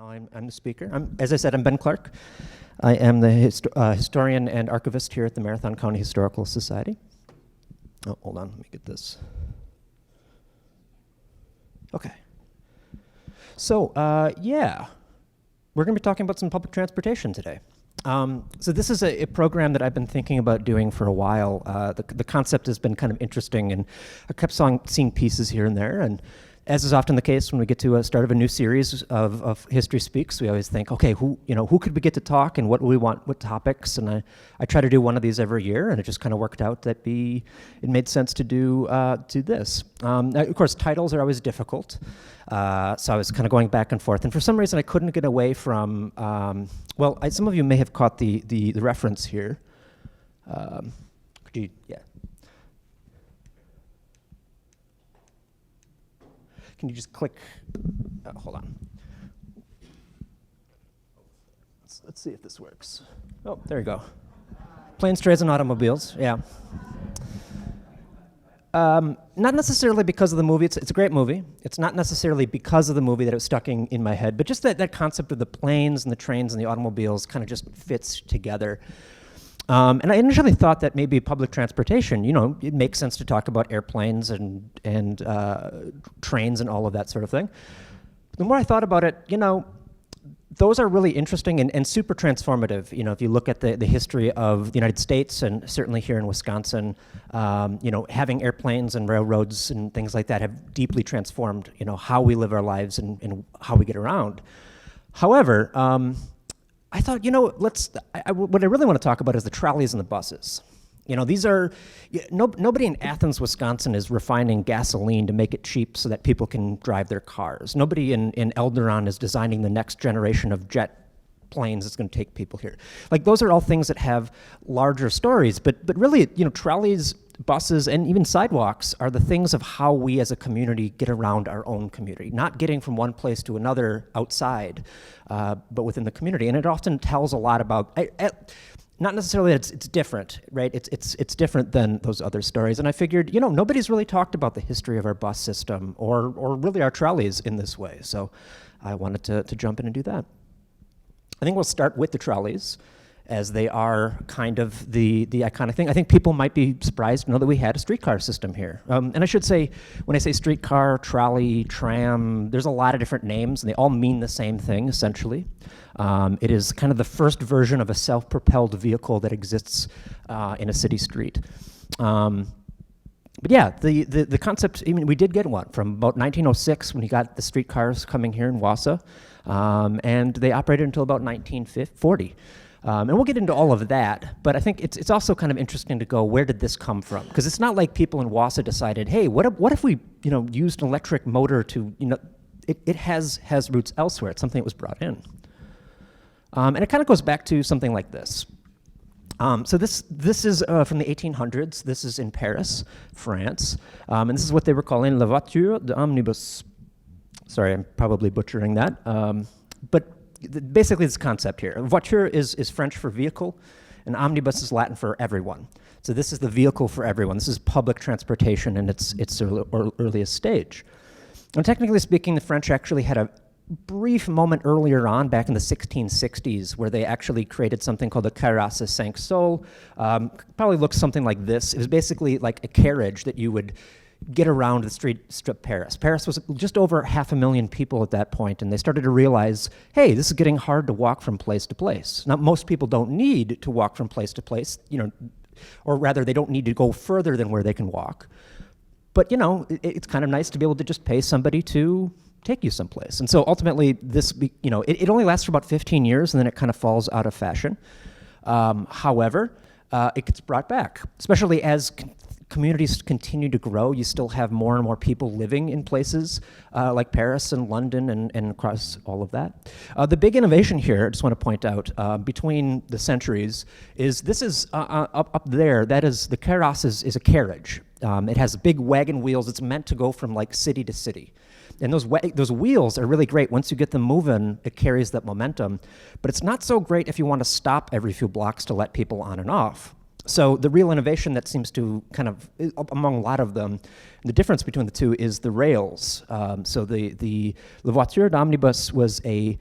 Now I'm the speaker. As I said, I'm Ben Clark. I am the historian and archivist here at the Marathon County Historical Society. Oh, hold on, let me get this. Okay. So, yeah, we're going to be talking about some public transportation today. So this is a program that I've been thinking about doing for a while. The concept has been kind of interesting, and I kept seeing pieces here and there. And as is often the case when we get to a start of a new series of History Speaks, we always think, okay, who could we get to talk, and what do we want, what topics? And I try to do one of these every year, and it just kind of worked out that it made sense to do this. Of course, titles are always difficult, so I was kind of going back and forth. And for some reason, I couldn't get away from. Some of you may have caught the reference here. Yeah. Can you just click? Hold on. Let's see if this works. Oh, there you go. Planes, trains, and automobiles. Yeah. Not necessarily because of the movie. It's a great movie. It's not necessarily because of the movie that it was stuck in my head, but just that concept of the planes and the trains and the automobiles kind of just fits together. And I initially thought that maybe public transportation, it makes sense to talk about airplanes and trains and all of that sort of thing. The more I thought about it, those are really interesting and super transformative. If you look at the history of the United States, and certainly here in Wisconsin, having airplanes and railroads and things like that have deeply transformed, how we live our lives and how we get around. However, I thought, what I really want to talk about is the trolleys and the buses. These are, nobody in Athens, Wisconsin is refining gasoline to make it cheap so that people can drive their cars. Nobody in Elderon is designing the next generation of jet planes that's going to take people here. Like, those are all things that have larger stories, but really, trolleys, buses, and even sidewalks are the things of how we as a community get around our own community, not getting from one place to another outside, but within the community. And it often tells a lot about, not necessarily that it's different, right? It's different than those other stories. And I figured, nobody's really talked about the history of our bus system or really our trolleys in this way. So I wanted to jump in and do that. I think we'll start with the trolleys, as they are kind of the iconic thing. I think people might be surprised to know that we had a streetcar system here. And I should say, when I say streetcar, trolley, tram, there's a lot of different names, and they all mean the same thing, essentially. It is kind of the first version of a self-propelled vehicle that exists in a city street. But yeah, the concept, we did get one from about 1906 when you got the streetcars coming here in Wausau, and they operated until about 1940. And we'll get into all of that, but I think it's also kind of interesting to go, where did this come from? Because it's not like people in Wausau decided, hey, what if we used an electric motor to, it has roots elsewhere. It's something that was brought in. And it kind of goes back to something like this. So this is from the 1800s. This is in Paris, France, and this is what they were calling la voiture d'omnibus. Sorry, I'm probably butchering that, but basically this concept here. Voiture is French for vehicle, and omnibus is Latin for everyone. So this is the vehicle for everyone. This is public transportation in its earliest stage. And technically speaking, the French actually had a brief moment earlier on, back in the 1660s, where they actually created something called the carrosse cinq sols. Probably looks something like this. It was basically like a carriage that you would get around the streets of Paris. Paris was just over 500,000 people at that point, and they started to realize, hey, this is getting hard to walk from place to place. Now, most people don't need to walk from place to place, or rather, they don't need to go further than where they can walk. But, it's kind of nice to be able to just pay somebody to take you someplace. And so ultimately, this, it only lasts for about 15 years, and then it kind of falls out of fashion. However, it gets brought back, especially as communities continue to grow. You still have more and more people living in places like Paris and London and across all of that. The big innovation here, I just want to point out, between the centuries, is this is up there. That is, the carrosse is a carriage. It has big wagon wheels. It's meant to go from like city to city. And those wheels are really great. Once you get them moving, it carries that momentum. But it's not so great if you want to stop every few blocks to let people on and off. So the real innovation that seems to kind of, among a lot of them, the difference between the two is the rails. So the voiture d'omnibus was a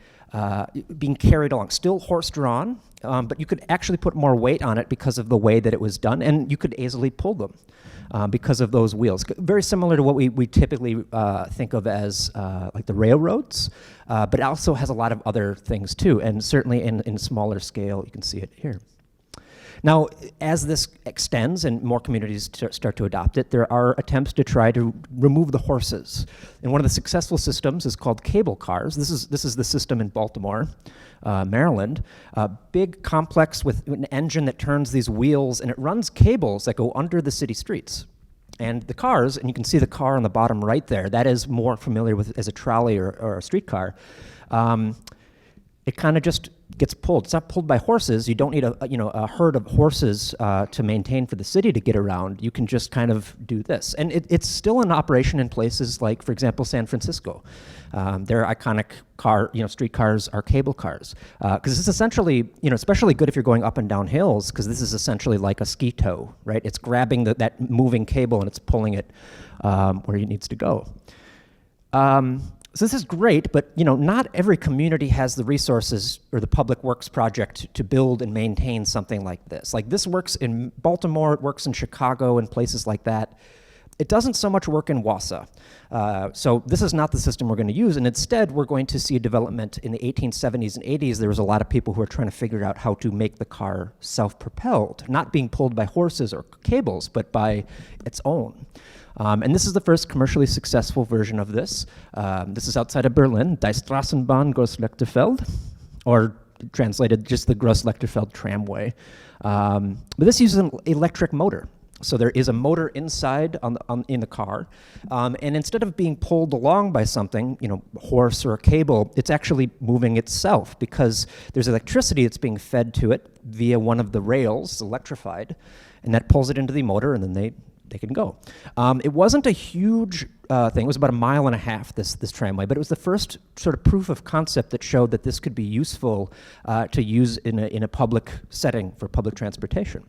being carried along, still horse-drawn, but you could actually put more weight on it because of the way that it was done, and you could easily pull them because of those wheels. Very similar to what we typically think of as like the railroads, but it also has a lot of other things too, and certainly in smaller scale, you can see it here. Now, as this extends and more communities start to adopt it, there are attempts to try to remove the horses. And one of the successful systems is called cable cars. This is the system in Baltimore, Maryland. A big complex with an engine that turns these wheels, and it runs cables that go under the city streets. And the cars, and you can see the car on the bottom right there, that is more familiar with as a trolley or a streetcar. It kind of just gets pulled. It's not pulled by horses. You don't need a herd of horses to maintain for the city to get around. You can just kind of do this. And it's still in operation in places like, for example, San Francisco. Their iconic streetcars are cable cars. Because it's essentially, especially good if you're going up and down hills, because this is essentially like a ski tow, right? It's grabbing that moving cable and it's pulling it where it needs to go. So this is great, but not every community has the resources or the public works project to build and maintain something like this. Like this works in Baltimore, it works in Chicago and places like that. It doesn't so much work in Wausau. So this is not the system we're going to use, and instead we're going to see a development in the 1870s and 80s. There was a lot of people who were trying to figure out how to make the car self-propelled, not being pulled by horses or cables, but by its own. And this is the first commercially successful version of this. This is outside of Berlin, Die Straßenbahn Großlechterfeld, or translated just the Großlechterfeld tramway. But this uses an electric motor. So there is a motor inside in the car, and instead of being pulled along by something, horse or a cable, it's actually moving itself because there's electricity that's being fed to it via one of the rails, electrified, and that pulls it into the motor, and then they can go. It wasn't a huge thing. It was about 1.5 miles, this tramway, but it was the first sort of proof of concept that showed that this could be useful to use in a public setting for public transportation.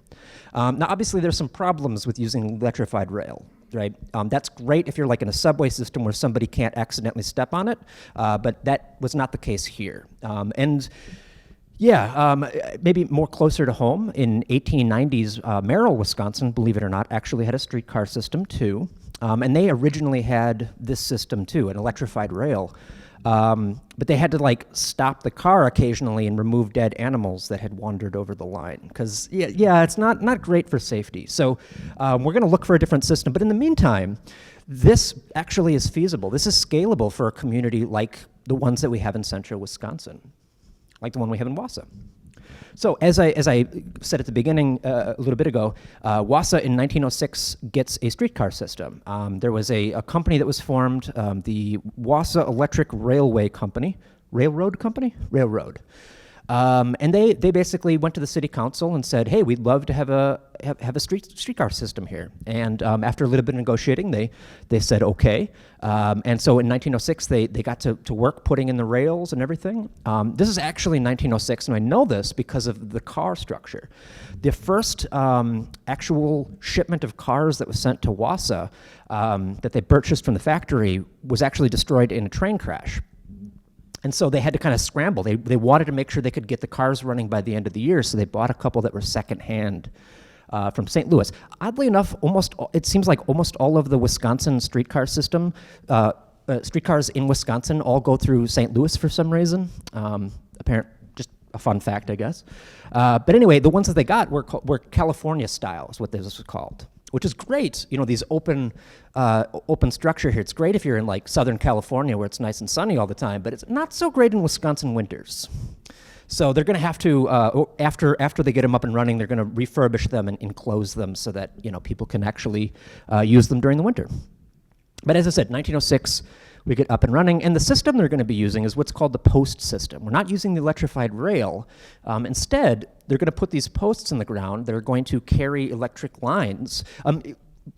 Now, obviously, there's some problems with using electrified rail, right? That's great if you're like in a subway system where somebody can't accidentally step on it, but that was not the case here. Maybe more closer to home, in 1890s, Merrill, Wisconsin, believe it or not, actually had a streetcar system too. And they originally had this system too, an electrified rail. But they had to stop the car occasionally and remove dead animals that had wandered over the line. Because, it's not great for safety. So we're going to look for a different system. But in the meantime, this actually is feasible. This is scalable for a community like the ones that we have in central Wisconsin, like the one we have in Wausau. So as I said at the beginning a little bit ago, Wausau in 1906 gets a streetcar system. There was a company that was formed, the Wausau Electric Railway Company, Railroad. And they basically went to the city council and said, hey, we'd love to have a streetcar system here. And after a little bit of negotiating, they said okay. And so in 1906, they got to work putting in the rails and everything. This is actually 1906, and I know this because of the car structure. The first actual shipment of cars that was sent to Wausau that they purchased from the factory was actually destroyed in a train crash. And so they had to kind of scramble. They wanted to make sure they could get the cars running by the end of the year, so they bought a couple that were secondhand from St. Louis. Oddly enough, it seems like almost all of the Wisconsin streetcar system, streetcars in Wisconsin all go through St. Louis for some reason. Just a fun fact, I guess. But anyway, the ones that they got were California style, is what this was called, which is great. These open structure here. It's great if you're in Southern California where it's nice and sunny all the time, but it's not so great in Wisconsin winters. So they're going to have to, after they get them up and running, they're going to refurbish them and enclose them so that people can actually use them during the winter. But as I said, 1906, we get up and running, and the system they're going to be using is what's called the post system. We're not using the electrified rail. Instead, they're going to put these posts in the ground. They're going to carry electric lines.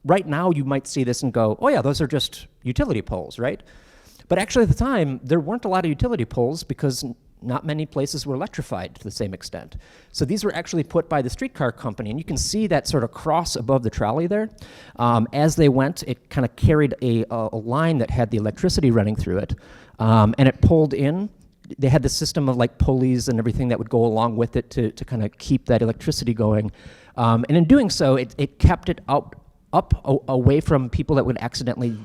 Right now, you might see this and go, oh yeah, those are just utility poles, right? But actually at the time, there weren't a lot of utility poles because not many places were electrified to the same extent. So these were actually put by the streetcar company, and you can see that sort of cross above the trolley there. As they went, it kind of carried a line that had the electricity running through it, and it pulled in they had this system of like pulleys and everything that would go along with it to kind of keep that electricity going. And in doing so, it kept it away from people that would accidentally,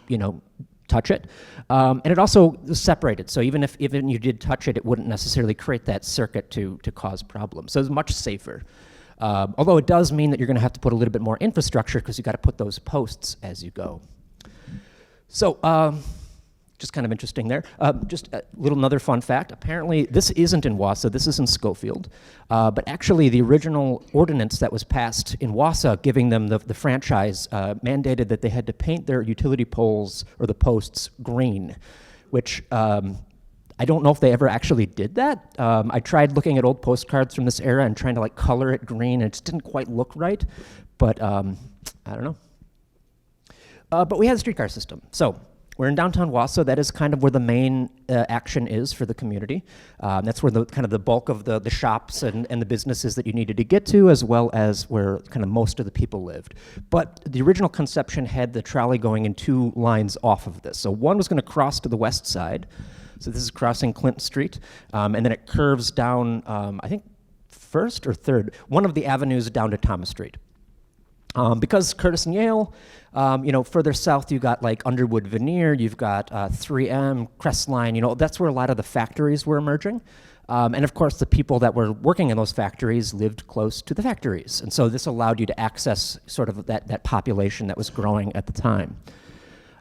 touch it. And it also separated. So even if you did touch it, it wouldn't necessarily create that circuit to cause problems. So it's much safer. Although it does mean that you're going to have to put a little bit more infrastructure because you got to put those posts as you go. So just kind of interesting there. Just a little another fun fact. Apparently, this isn't in Wausau. This is in Schofield. But actually, the original ordinance that was passed in Wausau, giving them the franchise, mandated that they had to paint their utility poles or the posts green, which I don't know if they ever actually did that. I tried looking at old postcards from this era and trying to like color it green, and it just didn't quite look right. But I don't know. But we had a streetcar system. So we're in downtown Wausau. That is kind of where the main action is for the community. That's where the kind of the bulk of the shops and the businesses that you needed to get to, as well as where kind of most of the people lived. But the original conception had the trolley going in two lines off of this. So one was going to cross to the west side. So this is crossing Clinton Street, and then it curves down, I think, first or third, one of the avenues down to Thomas Street. Because Curtis and Yale, further south you got like Underwood Veneer, you've got 3M, Crestline, that's where a lot of the factories were emerging. And of course the people that were working in those factories lived close to the factories. And so this allowed you to access sort of that population that was growing at the time.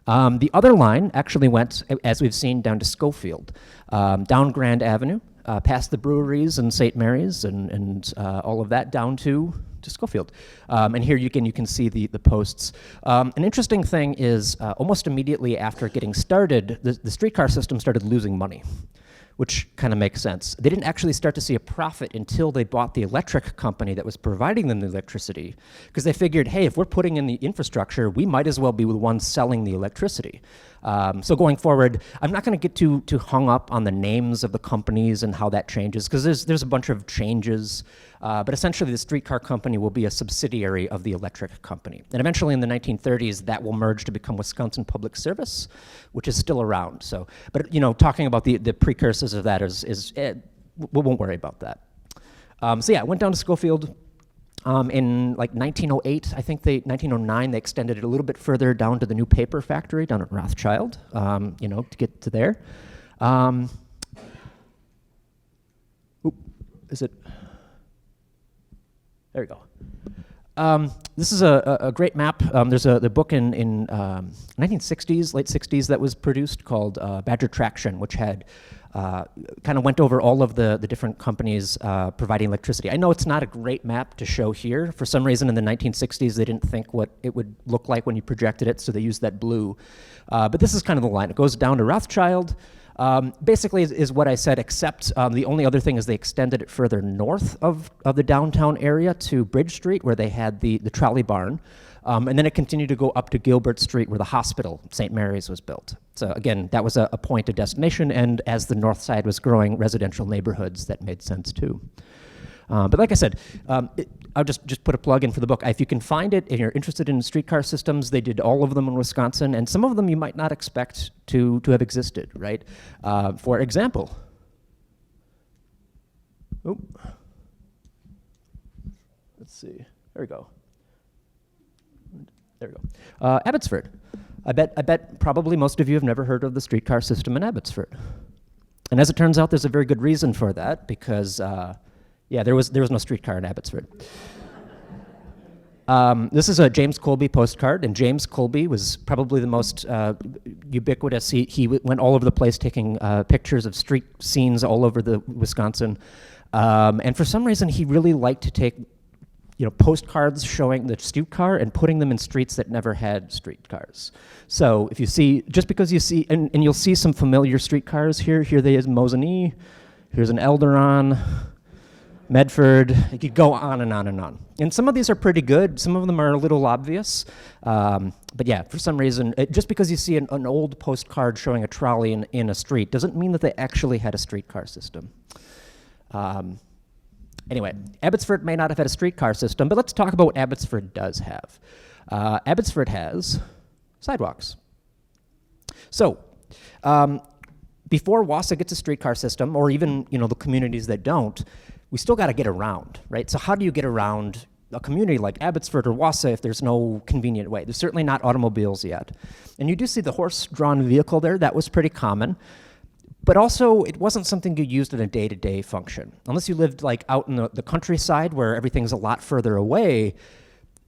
The other line actually went, as we've seen, down to Schofield, down Grand Avenue, past the breweries and St. Mary's and all of that down to Schofield. And here you can see the posts. An interesting thing is almost immediately after getting started, the streetcar system started losing money, which kind of makes sense. They didn't actually start to see a profit until they bought the electric company that was providing them the electricity, because they figured, hey, if we're putting in the infrastructure, we might as well be the ones selling the electricity. So going forward, I'm not going to get too hung up on the names of the companies and how that changes, because there's a bunch of changes. But essentially, the streetcar company will be a subsidiary of the electric company. And eventually, in the 1930s, that will merge to become Wisconsin Public Service, which is still around. So, but talking about the precursors of that we won't worry about that. So yeah, I went down to Schofield. In like 1908, I think 1909, they extended it a little bit further down to the new paper factory down at Rothschild, to get to there. Is it? There we go. This is a great map. There's the book in 1960s, late 60s, that was produced called Badger Traction, which had kind of went over all of the different companies providing electricity. I know it's not a great map to show here. For some reason in the 1960s, they didn't think what it would look like when you projected it, so they used that blue. But this is kind of the line. It goes down to Rothschild. Basically is what I said, except the only other thing is they extended it further north of the downtown area to Bridge Street, where they had the trolley barn. And then it continued to go up to Gilbert Street, where the hospital, St. Mary's, was built. So again, that was a point of destination, and as the north side was growing residential neighborhoods, that made sense too. But like I said, I'll just put a plug in for the book. If you can find it and you're interested in streetcar systems, they did all of them in Wisconsin, and some of them you might not expect to have existed, right? For example, let's see, there we go. There we go. Abbotsford. I bet probably most of you have never heard of the streetcar system in Abbotsford. And as it turns out, there's a very good reason for that, because there was no streetcar in Abbotsford. This is a James Colby postcard, and James Colby was probably the most ubiquitous. He went all over the place taking pictures of street scenes all over the Wisconsin. And for some reason, he really liked to take postcards showing the streetcar and putting them in streets that never had streetcars. So if you see, just because you see, and you'll see some familiar streetcars here. Here they is Mosinee. Here's an Elderon. Medford, you could go on and on and on. And some of these are pretty good. Some of them are a little obvious. But yeah, for some reason, just because you see an old postcard showing a trolley in a street doesn't mean that they actually had a streetcar system. Anyway, Abbotsford may not have had a streetcar system, but let's talk about what Abbotsford does have. Abbotsford has sidewalks. So, before Wausau gets a streetcar system, or even the communities that don't, we still got to get around, right? So how do you get around a community like Abbotsford or Wausau if there's no convenient way? There's certainly not automobiles yet. And you do see the horse-drawn vehicle there. That was pretty common. But also, it wasn't something you used in a day-to-day function. Unless you lived like out in the countryside where everything's a lot further away,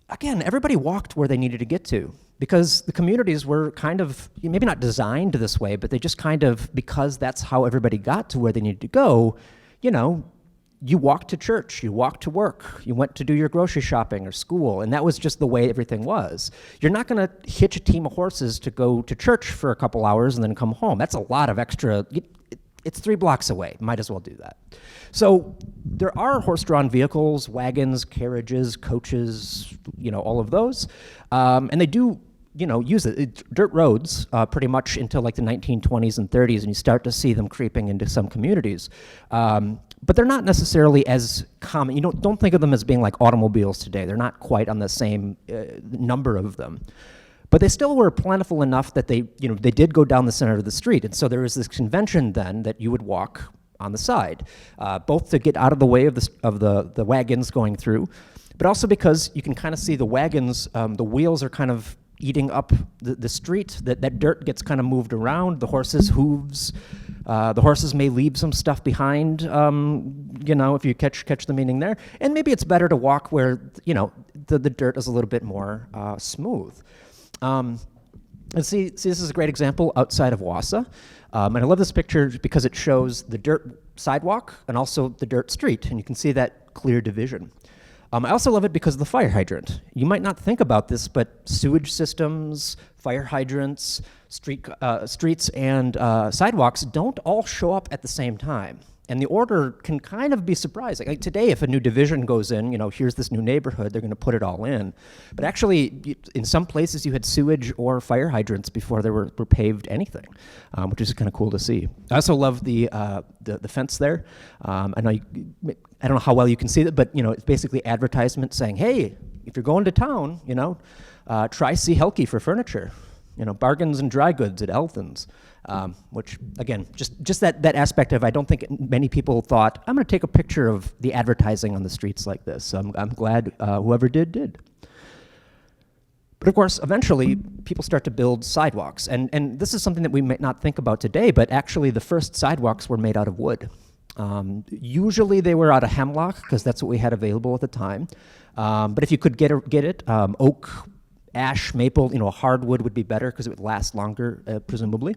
again, everybody walked where they needed to get to. Because the communities were kind of, maybe not designed this way, but they just kind of, because that's how everybody got to where they needed to go, you walked to church, you walked to work, you went to do your grocery shopping or school, and that was just the way everything was. You're not gonna hitch a team of horses to go to church for a couple hours and then come home. That's a lot of extra, it's 3 blocks away, might as well do that. So there are horse-drawn vehicles, wagons, carriages, coaches, all of those, and they do use it. Dirt roads pretty much until like the 1920s and 30s, and you start to see them creeping into some communities. But they're not necessarily as common. You don't think of them as being like automobiles today. They're not quite on the same number of them. But they still were plentiful enough that they did go down the center of the street. And so there was this convention then that you would walk on the side, both to get out of the way of the wagons going through, but also because you can kind of see the wagons, the wheels are kind of eating up the street, that dirt gets kind of moved around, the horses' hooves, the horses may leave some stuff behind, if you catch the meaning there. And maybe it's better to walk where, the dirt is a little bit more smooth. And see, this is a great example outside of Wausau. And I love this picture because it shows the dirt sidewalk and also the dirt street, and you can see that clear division. I also love it because of the fire hydrant. You might not think about this, but sewage systems, fire hydrants, streets, and sidewalks don't all show up at the same time. And the order can kind of be surprising. Like today, if a new division goes in, here's this new neighborhood, they're going to put it all in. But actually, in some places, you had sewage or fire hydrants before there were paved anything, which is kind of cool to see. I also love the fence there. I don't know how well you can see it, but it's basically advertisement saying, hey, if you're going to town, try C. Helke for furniture. Bargains and dry goods at Elthan's. Which, again, just that aspect of, I don't think many people thought, I'm going to take a picture of the advertising on the streets like this. So I'm glad whoever did. But of course, eventually, people start to build sidewalks. And this is something that we might not think about today, but actually the first sidewalks were made out of wood. Usually they were out of hemlock, because that's what we had available at the time. But if you could get it, oak, ash, maple, a hardwood would be better because it would last longer, presumably.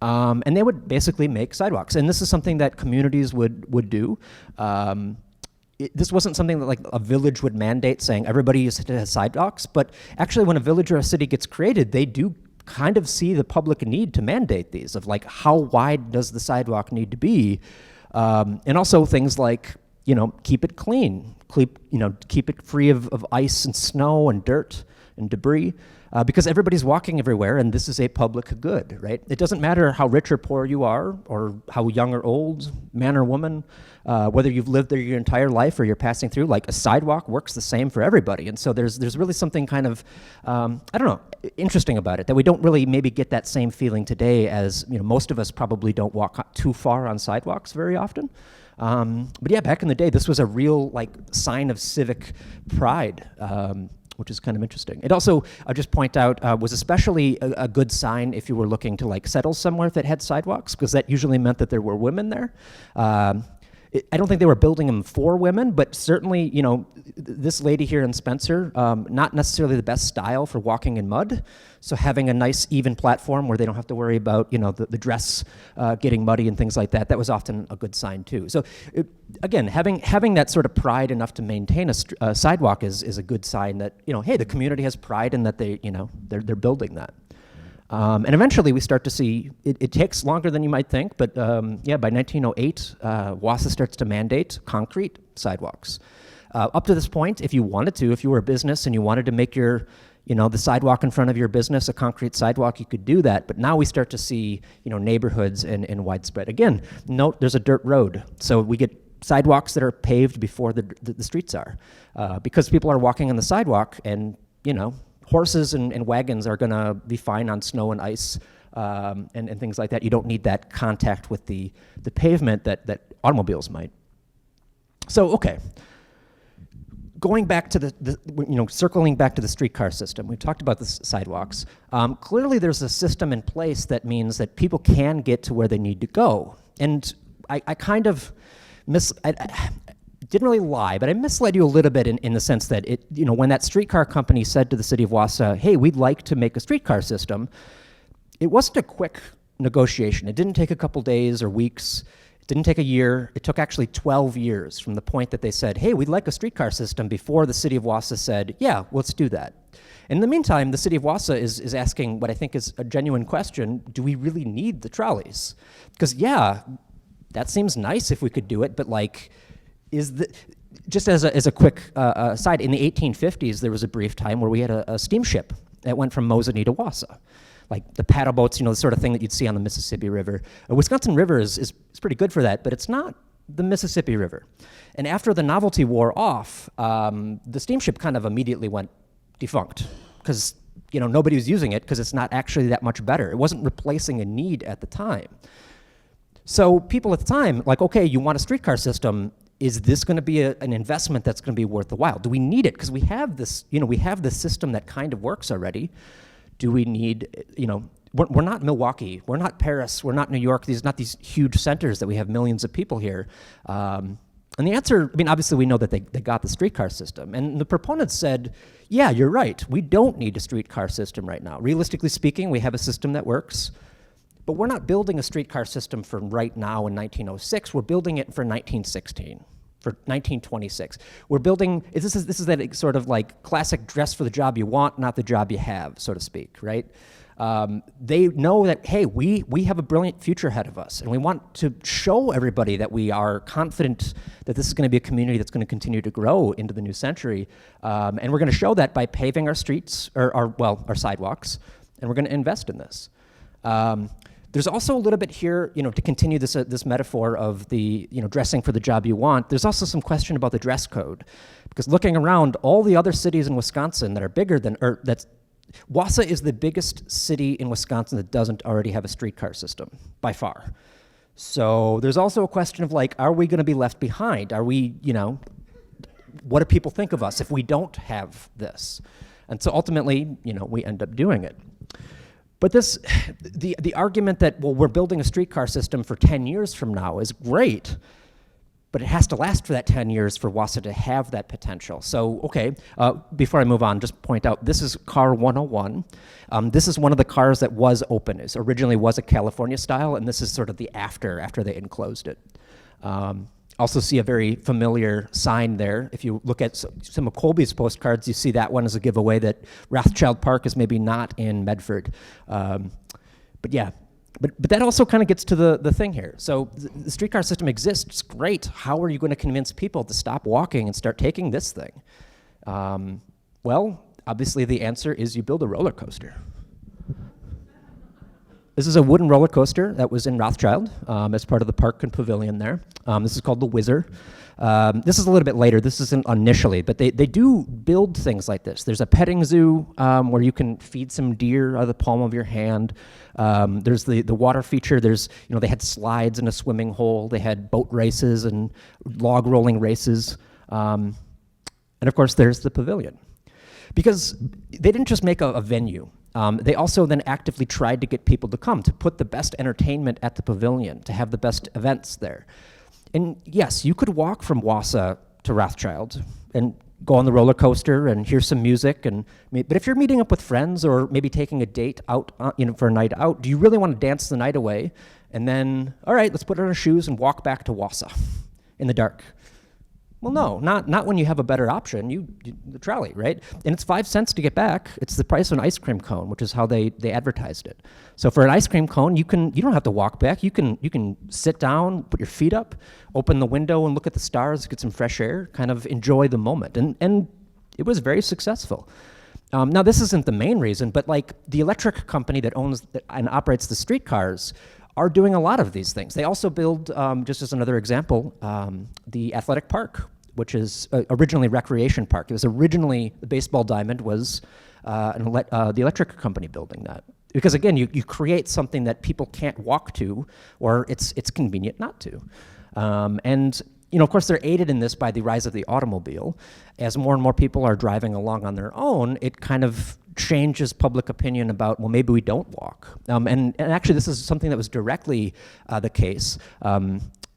And they would basically make sidewalks. And this is something that communities would do. This wasn't something that like a village would mandate saying everybody has sidewalks, but actually when a village or a city gets created, they do kind of see the public need to mandate these, of like how wide does the sidewalk need to be? And also things like, keep it clean, keep it free of ice and snow and dirt and debris, because everybody's walking everywhere, and this is a public good, right? It doesn't matter how rich or poor you are, or how young or old, man or woman, whether you've lived there your entire life or you're passing through, like a sidewalk works the same for everybody. And so there's really something kind of, interesting about it, that we don't really maybe get that same feeling today, as most of us probably don't walk too far on sidewalks very often. But yeah, back in the day, this was a real sign of civic pride, which is kind of interesting. It also, I'll just point out, was especially a good sign if you were looking to settle somewhere that had sidewalks, because that usually meant that there were women there. I don't think they were building them for women, but certainly, this lady here in Spencer, not necessarily the best style for walking in mud. So having a nice even platform where they don't have to worry about, the dress getting muddy and things like that, that was often a good sign too. So again, having that sort of pride enough to maintain a sidewalk is a good sign that, hey, the community has pride in that they're building that. And eventually we start to see, it takes longer than you might think, but by 1908, Wausau starts to mandate concrete sidewalks. Up to this point, if you were a business and you wanted to make your, the sidewalk in front of your business a concrete sidewalk, you could do that. But now we start to see, neighborhoods and widespread. Again, note there's a dirt road. So we get sidewalks that are paved before the streets are, because people are walking on the sidewalk, and, horses and wagons are going to be fine on snow and ice and things like that. You don't need that contact with the pavement that automobiles might. So, okay. Going back to circling back to the streetcar system, we've talked about the sidewalks. Clearly there's a system in place that means that people can get to where they need to go. And I kind of I didn't really lie, but I misled you a little bit in the sense that when that streetcar company said to the city of Wausau, hey, we'd like to make a streetcar system, it wasn't a quick negotiation. It didn't take a couple days or weeks. It didn't take a year. It took actually 12 years from the point that they said, hey, we'd like a streetcar system, before the city of Wausau said, yeah, let's do that. In the meantime, the city of Wausau is asking what I think is a genuine question: do we really need the trolleys? Because yeah, that seems nice if we could do it, but like, just as a quick aside, in the 1850s, there was a brief time where we had a steamship that went from Mosinee to Wausau. Like the paddle boats, the sort of thing that you'd see on the Mississippi River. Wisconsin River is pretty good for that, but it's not the Mississippi River. And after the novelty wore off, the steamship kind of immediately went defunct, because nobody was using it, because it's not actually that much better. It wasn't replacing a need at the time. So people at the time, like, okay, you want a streetcar system, is this going to be an investment that's going to be worth the while? Do we need it? Because we have this, we have this system that kind of works already. Do we need, we're not Milwaukee, we're not Paris, we're not New York, these not these huge centers that we have millions of people here. And the answer, obviously we know that they got the streetcar system. And the proponents said, yeah, you're right, we don't need a streetcar system right now. Realistically speaking, we have a system that works, but we're not building a streetcar system for right now in 1906, we're building it for 1916. For 1926. We're building, this is that sort of like classic dress for the job you want, not the job you have, so to speak, right? They know that, hey, we have a brilliant future ahead of us, and we want to show everybody that we are confident that this is going to be a community that's going to continue to grow into the new century. And we're going to show that by paving our streets, or our sidewalks, and we're going to invest in this. There's also a little bit here, to continue this metaphor of the, dressing for the job you want. There's also some question about the dress code, because looking around, all the other cities in Wisconsin that are bigger than, Wausau is the biggest city in Wisconsin that doesn't already have a streetcar system, by far. So there's also a question of like, are we going to be left behind? Are we, what do people think of us if we don't have this? And so ultimately, we end up doing it. But the argument that, well, we're building a streetcar system for 10 years from now is great, but it has to last for that 10 years for Wausau to have that potential. So, okay, before I move on, just point out, this is car 101. This is one of the cars that was open. It originally was a California style, and this is sort of the after they enclosed it. Also see a very familiar sign there. If you look at some of Colby's postcards, you see that one as a giveaway that Rothschild Park is maybe not in Medford. But yeah, but that also kind of gets to the thing here. So the streetcar system exists, great. How are you going to convince people to stop walking and start taking this thing? Well, obviously the answer is you build a roller coaster. This is a wooden roller coaster that was in Rothschild as part of the park and pavilion there. This is called the Whizzer. This is a little bit later. This isn't initially, but they do build things like this. There's a petting zoo where you can feed some deer out of the palm of your hand. There's the water feature. There's, they had slides in a swimming hole. They had boat races and log rolling races. And of course, there's the pavilion. Because they didn't just make a venue. They also then actively tried to get people to come, to put the best entertainment at the pavilion, to have the best events there. And yes, you could walk from Wausau to Rothschild and go on the roller coaster and hear some music. But if you're meeting up with friends or maybe taking a date out, for a night out, do you really want to dance the night away? And then, all right, let's put on our shoes and walk back to Wausau in the dark. Well, no, not when you have a better option, the trolley, right? And it's 5 cents to get back. It's the price of an ice cream cone, which is how they advertised it. So for an ice cream cone, you don't have to walk back. You can sit down, put your feet up, open the window and look at the stars, get some fresh air, kind of enjoy the moment. And it was very successful. Now, this isn't the main reason, but like the electric company that owns and operates the streetcars are doing a lot of these things. They also build, just as another example, the athletic park, which is originally recreation park. It was originally, the baseball diamond was the electric company building that. Because again, you create something that people can't walk to, or it's convenient not to. And of course, they're aided in this by the rise of the automobile. As more and more people are driving along on their own, it kind of changes public opinion about, well, maybe we don't walk. And actually, this is something that was directly the case.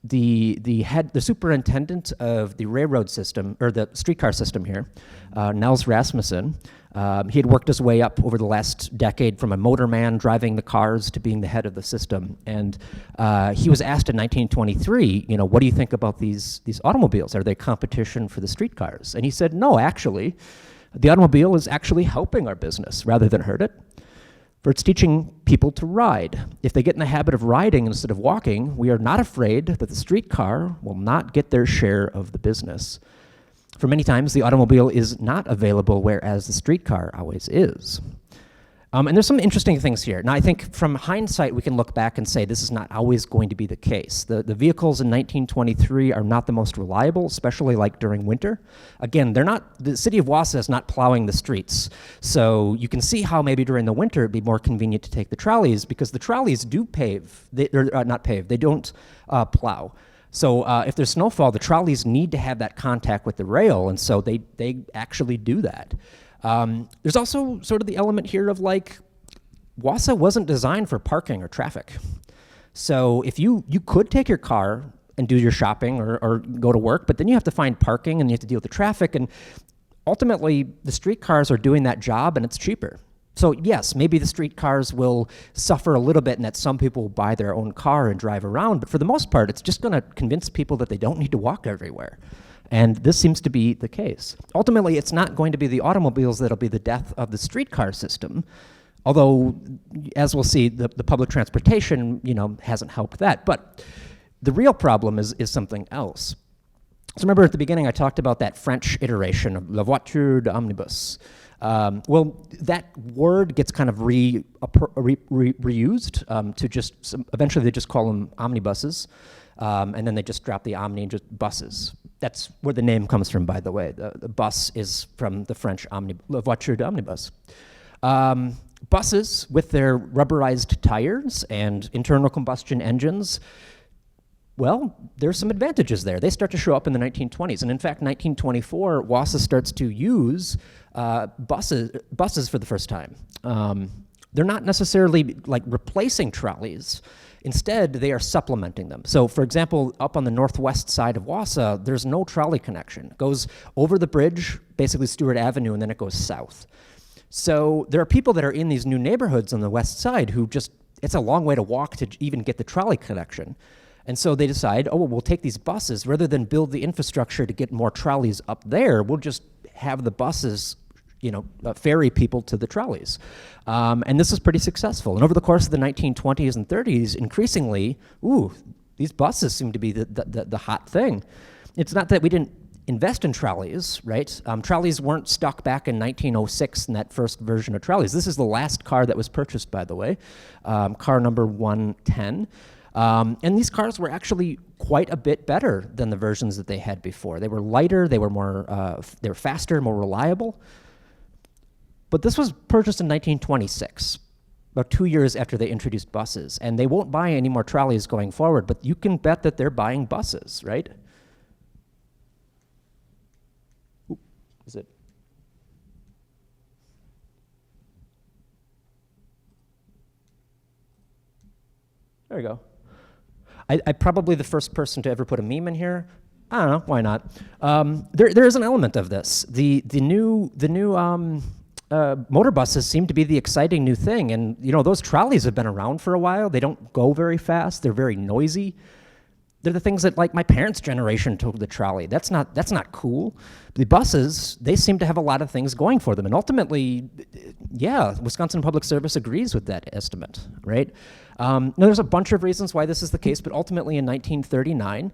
The superintendent of the railroad system, or the streetcar system here, Niels Rasmussen, he had worked his way up over the last decade from a motorman driving the cars to being the head of the system. And he was asked in 1923, what do you think about these automobiles? Are they competition for the streetcars? And he said, no, actually, the automobile is actually helping our business rather than hurt it. For it's teaching people to ride. If they get in the habit of riding instead of walking, we are not afraid that the streetcar will not get their share of the business. For many times, the automobile is not available, whereas the streetcar always is. And there's some interesting things here. Now, I think from hindsight, we can look back and say this is not always going to be the case. The vehicles in 1923 are not the most reliable, especially like during winter. Again, the city of Wausau is not plowing the streets. So you can see how maybe during the winter it'd be more convenient to take the trolleys, because the trolleys do pave. They're not pave, they don't plow. So if there's snowfall, the trolleys need to have that contact with the rail, and so they actually do that. There's also sort of the element here of Wausau wasn't designed for parking or traffic. So if you could take your car and do your shopping or go to work, but then you have to find parking and you have to deal with the traffic, and ultimately the streetcars are doing that job and it's cheaper. So yes, maybe the streetcars will suffer a little bit in that some people will buy their own car and drive around, but for the most part, it's just gonna convince people that they don't need to walk everywhere. And this seems to be the case. Ultimately, it's not going to be the automobiles that'll be the death of the streetcar system, although, as we'll see, the public transportation, hasn't helped that. But the real problem is something else. So remember at the beginning, I talked about that French iteration of la voiture d'omnibus. Well, that word gets kind of reused to just, eventually they just call them omnibuses, and then they just drop the omni and just buses. That's where the name comes from, by the way. The bus is from the French la voiture d'omnibus. Buses with their rubberized tires and internal combustion engines, well, there's some advantages there. They start to show up in the 1920s. And in fact, 1924, Wausau starts to use buses for the first time. They're not necessarily replacing trolleys. Instead, they are supplementing them. So, for example, up on the northwest side of Wausau, there's no trolley connection. It goes over the bridge, basically Stewart Avenue, and then it goes south. So there are people that are in these new neighborhoods on the west side who it's a long way to walk to even get the trolley connection. And so they decide, we'll take these buses. Rather than build the infrastructure to get more trolleys up there, we'll just have the buses ferry people to the trolleys. And this is pretty successful. And over the course of the 1920s and 30s, increasingly, these buses seem to be the hot thing. It's not that we didn't invest in trolleys, right? Trolleys weren't stuck back in 1906 in that first version of trolleys. This is the last car that was purchased, by the way, car number 110. And these cars were actually quite a bit better than the versions that they had before. They were lighter, they were they were faster, more reliable. But this was purchased in 1926, about 2 years after they introduced buses. And they won't buy any more trolleys going forward, but you can bet that they're buying buses, right? Is it? There we go. I'm probably the first person to ever put a meme in here. I don't know, why not? There is an element of this. The new motorbuses seem to be the exciting new thing, and those trolleys have been around for a while. They don't go very fast. They're very noisy. They're the things that my parents' generation took the trolley. That's not cool. The buses, they seem to have a lot of things going for them, and ultimately, yeah, Wisconsin Public Service agrees with that estimate, right? Now, there's a bunch of reasons why this is the case, but ultimately in 1939,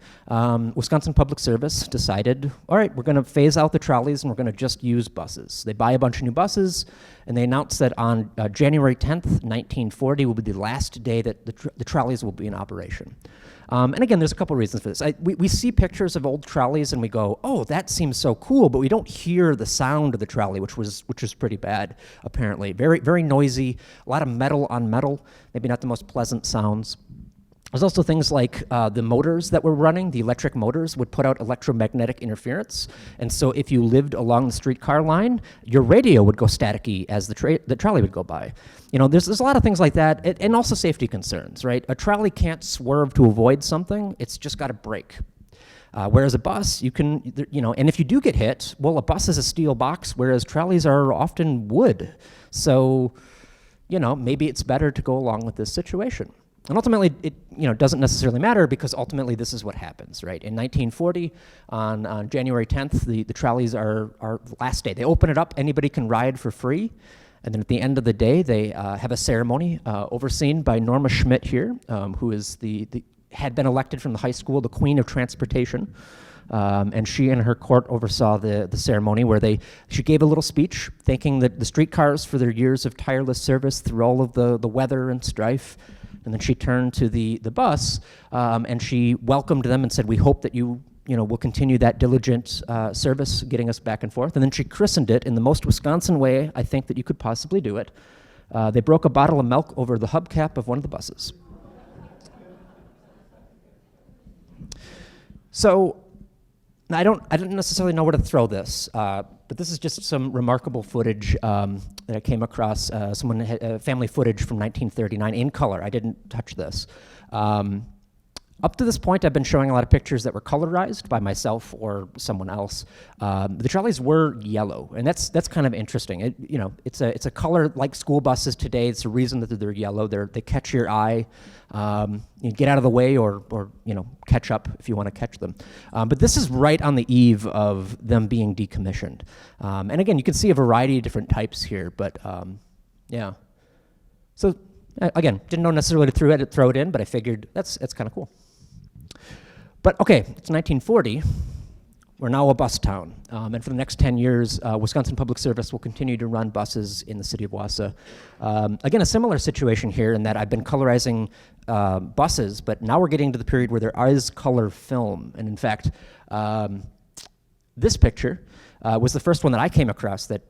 Wisconsin Public Service decided, all right, we're going to phase out the trolleys and we're going to just use buses. They buy a bunch of new buses, and they announced that on January 10th, 1940 will be the last day that the trolleys will be in operation. And again, there's a couple reasons for this. We see pictures of old trolleys and we go, oh, that seems so cool, but we don't hear the sound of the trolley, which was pretty bad, apparently. Very, very noisy, a lot of metal on metal, maybe not the most pleasant sounds. There's also things like the motors that were running, the electric motors would put out electromagnetic interference. And so if you lived along the streetcar line, your radio would go staticky as the trolley would go by. You know, there's a lot of things like that, and also safety concerns, right? A trolley can't swerve to avoid something, it's just got to brake. Whereas a bus, you can, you know, and if you do get hit, well, a bus is a steel box, whereas trolleys are often wood. So, you know, maybe it's better to go along with this situation. And ultimately, it doesn't necessarily matter because ultimately this is what happens, right? In 1940, on January 10th, the trolleys are the last day. They open it up, anybody can ride for free. And then at the end of the day, they have a ceremony overseen by Norma Schmidt here, who is had been elected from the high school, the Queen of Transportation. And she and her court oversaw the ceremony where she gave a little speech thanking the streetcars for their years of tireless service through all of the weather and strife. And then she turned to the bus and she welcomed them and said, we hope that you will continue that diligent service getting us back and forth. And then she christened it in the most Wisconsin way I think that you could possibly do it. They broke a bottle of milk over the hubcap of one of the buses. So I didn't necessarily know where to throw this, but this is just some remarkable footage that I came across. Someone had family footage from 1939 in color. I didn't touch this. Up to this point, I've been showing a lot of pictures that were colorized by myself or someone else. The trolleys were yellow, and that's kind of interesting. It's a color like school buses today. It's a reason that they're yellow. They catch your eye. You get out of the way, or catch up if you want to catch them. But this is right on the eve of them being decommissioned. And again, you can see a variety of different types here. But yeah. So again, didn't know necessarily to throw it in, but I figured that's kind of cool. But okay, it's 1940. We're now a bus town. And for the next 10 years, Wisconsin Public Service will continue to run buses in the city of Wausau. Again, a similar situation here in that I've been colorizing buses, but now we're getting to the period where there is color film. And in fact, this picture was the first one that I came across that,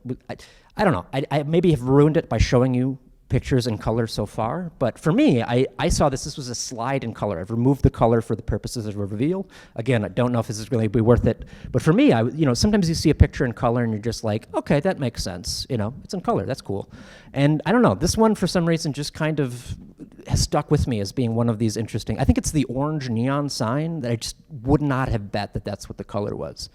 I don't know, I maybe have ruined it by showing you pictures in color so far, but for me, I saw this was a slide in color. I've removed the color for the purposes of reveal. Again, I don't know if this is going to be worth it, but for me, sometimes you see a picture in color and you're just like, okay, that makes sense. It's in color, that's cool. And I don't know, this one for some reason just kind of has stuck with me as being one of these interesting. I think it's the orange neon sign that I just would not have bet that that's what the color was.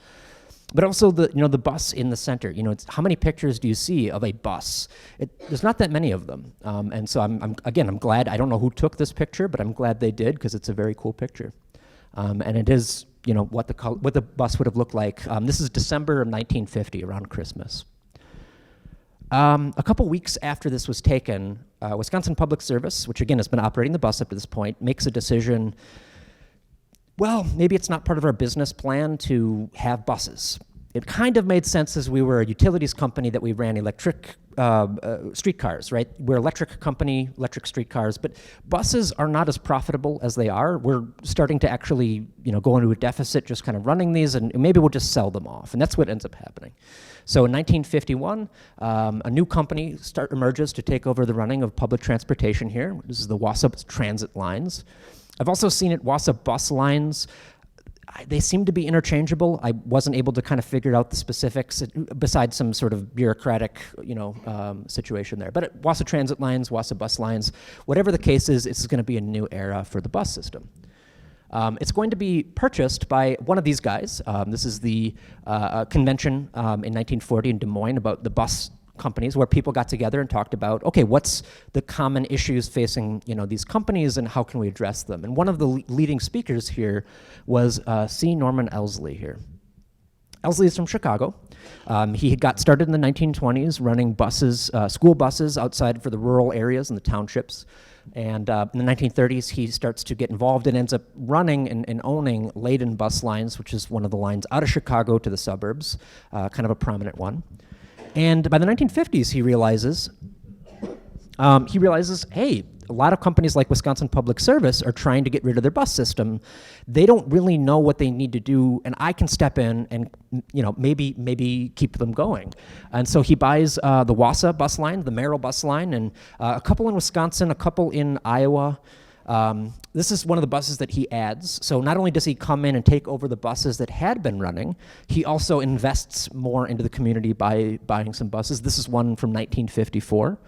But also the bus in the center. It's how many pictures do you see of a bus? There's not that many of them, and so I'm glad. I don't know who took this picture, but I'm glad they did because it's a very cool picture, and it is what the bus would have looked like. This is December of 1950, around Christmas. A couple weeks after this was taken, Wisconsin Public Service, which again has been operating the bus up to this point, makes a decision. Well, maybe it's not part of our business plan to have buses. It kind of made sense as we were a utilities company that we ran electric streetcars, right? We're an electric company, electric streetcars, but buses are not as profitable as they are. We're starting to actually, go into a deficit just kind of running these, and maybe we'll just sell them off, and that's what ends up happening. So in 1951, a new company emerges to take over the running of public transportation here. This is the Wausau Transit Lines. I've also seen it, Wausau Bus Lines. They seem to be interchangeable. I wasn't able to kind of figure out the specifics besides some sort of bureaucratic, situation there. But Wausau Transit Lines, Wausau Bus Lines, whatever the case is, this is going to be a new era for the bus system. It's going to be purchased by one of these guys. This is the convention in 1940 in Des Moines about the bus companies, where people got together and talked about, okay, what's the common issues facing these companies and how can we address them? And one of the leading speakers here was C. Norman Elsley here. Elsley is from Chicago. He had got started in the 1920s running buses, school buses outside for the rural areas and the townships. And in the 1930s, he starts to get involved and ends up running and owning Leyden bus lines, which is one of the lines out of Chicago to the suburbs, kind of a prominent one. And by the 1950s, he realizes, hey, a lot of companies like Wisconsin Public Service are trying to get rid of their bus system. They don't really know what they need to do, and I can step in and maybe keep them going. And so he buys the Wausau bus line, the Merrill bus line, and a couple in Wisconsin, a couple in Iowa. This is one of the buses that he adds. So not only does he come in and take over the buses that had been running, he also invests more into the community by buying some buses. This is one from 1954.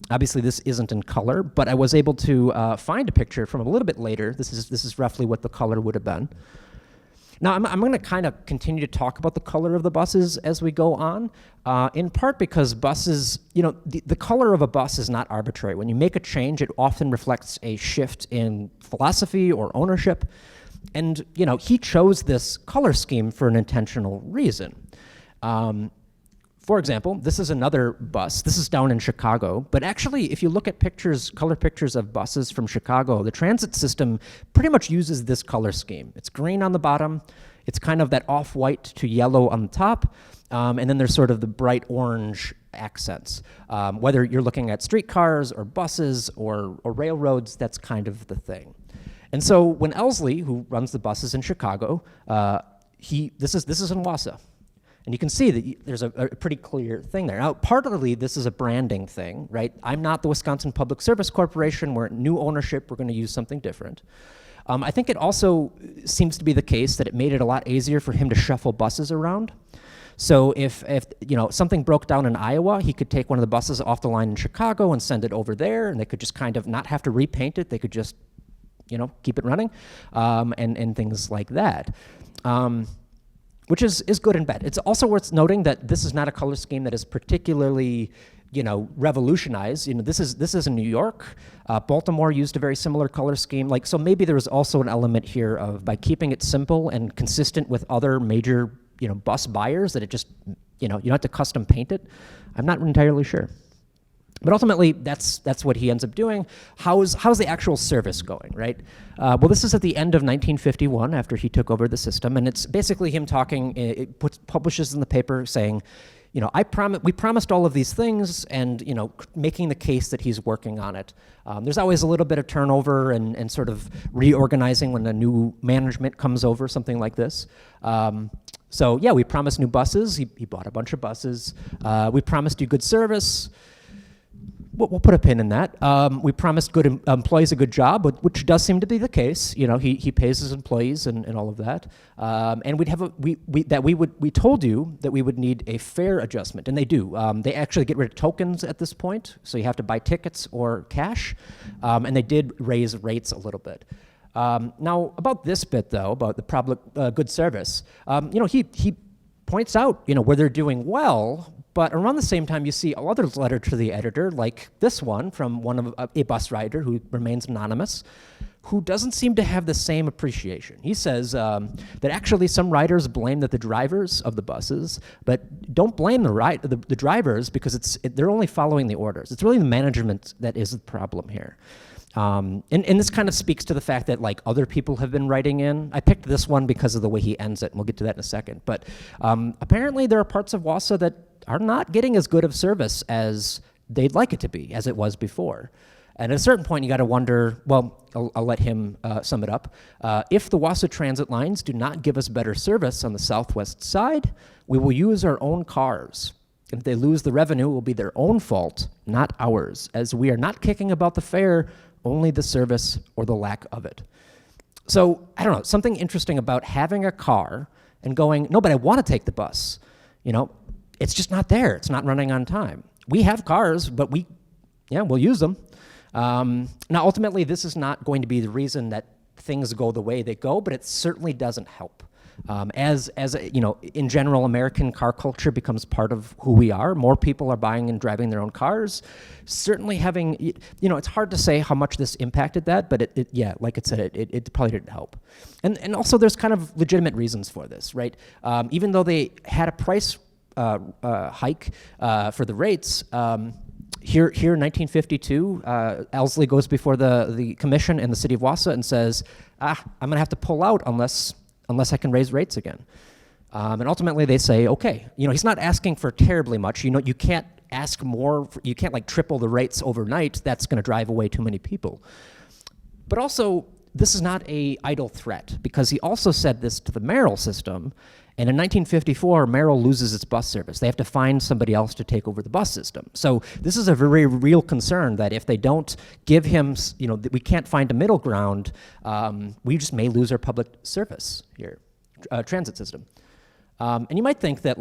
Obviously, this isn't in color, but I was able to find a picture from a little bit later. This is roughly what the color would have been. Now, I'm going to kind of continue to talk about the color of the buses as we go on, in part because buses, the color of a bus is not arbitrary. When you make a change, it often reflects a shift in philosophy or ownership. And, he chose this color scheme for an intentional reason. For example, this is another bus. This is down in Chicago. But actually, if you look at color pictures of buses from Chicago, the transit system pretty much uses this color scheme. It's green on the bottom. It's kind of that off-white to yellow on the top. And then there's sort of the bright orange accents. Whether you're looking at streetcars or buses or railroads, that's kind of the thing. And so when Elsley, who runs the buses in Chicago, this is in Wausau. And you can see that there's a pretty clear thing there. Now, partly this is a branding thing, right? I'm not the Wisconsin Public Service Corporation. We're new ownership. We're going to use something different. I think it also seems to be the case that it made it a lot easier for him to shuffle buses around. So if something broke down in Iowa, he could take one of the buses off the line in Chicago and send it over there, and they could just kind of not have to repaint it. They could just, keep it running, and things like that. Which is good and bad. It's also worth noting that this is not a color scheme that is particularly, revolutionized. This is in New York. Baltimore used a very similar color scheme. So maybe there was also an element here of, by keeping it simple and consistent with other major, bus buyers, that it just, you don't have to custom paint it. I'm not entirely sure. But ultimately, that's what he ends up doing. How's the actual service going, right? Well, this is at the end of 1951, after he took over the system, and it's basically him talking. It publishes in the paper saying, we promised all of these things, and making the case that he's working on it. There's always a little bit of turnover and sort of reorganizing when a new management comes over, something like this. So yeah, we promised new buses. He bought a bunch of buses. We promised you good service. We'll put a pin in that. We promised good employees a good job, which does seem to be the case. He pays his employees and all of that. And we told you that we would need a fare adjustment, and they do. They actually get rid of tokens at this point, so you have to buy tickets or cash. And they did raise rates a little bit. Now, about this bit though, about the public good service, he points out where they're doing well. But around the same time, you see other letter to the editor, like this one from one of a bus rider who remains anonymous, who doesn't seem to have the same appreciation. He says that actually some riders blame the drivers of the buses, but don't blame the drivers, because they're only following the orders. It's really the management that is the problem here. And this kind of speaks to the fact that other people have been writing in. I picked this one because of the way he ends it, and we'll get to that in a second. But apparently there are parts of Wausau that are not getting as good of service as they'd like it to be, as it was before. And at a certain point, you got to wonder, well, I'll let him sum it up. If the Wausau transit lines do not give us better service on the southwest side, we will use our own cars. And if they lose the revenue, it will be their own fault, not ours, as we are not kicking about the fare, only the service or the lack of it. So, I don't know, something interesting about having a car and going, no, but I want to take the bus. It's just not there. It's not running on time. We have cars, but we'll use them. Now, ultimately, this is not going to be the reason that things go the way they go, but it certainly doesn't help. In general, American car culture becomes part of who we are. More people are buying and driving their own cars. Certainly having, it's hard to say how much this impacted that, but like I said, it probably didn't help. And also there's kind of legitimate reasons for this, right? Even though they had a price hike for the rates, Here in 1952, Elsley goes before the commission in the city of Wausau and says, I'm going to have to pull out unless I can raise rates again. And ultimately they say, okay. He's not asking for terribly much. You can't ask more. You can't like triple the rates overnight. That's going to drive away too many people. But also, this is not a idle threat, because he also said this to the mayoral system, and in 1954, Merrill loses its bus service. They have to find somebody else to take over the bus system. So this is a very real concern that if they don't give him, that we can't find a middle ground, we just may lose our public service here, transit system. And you might think that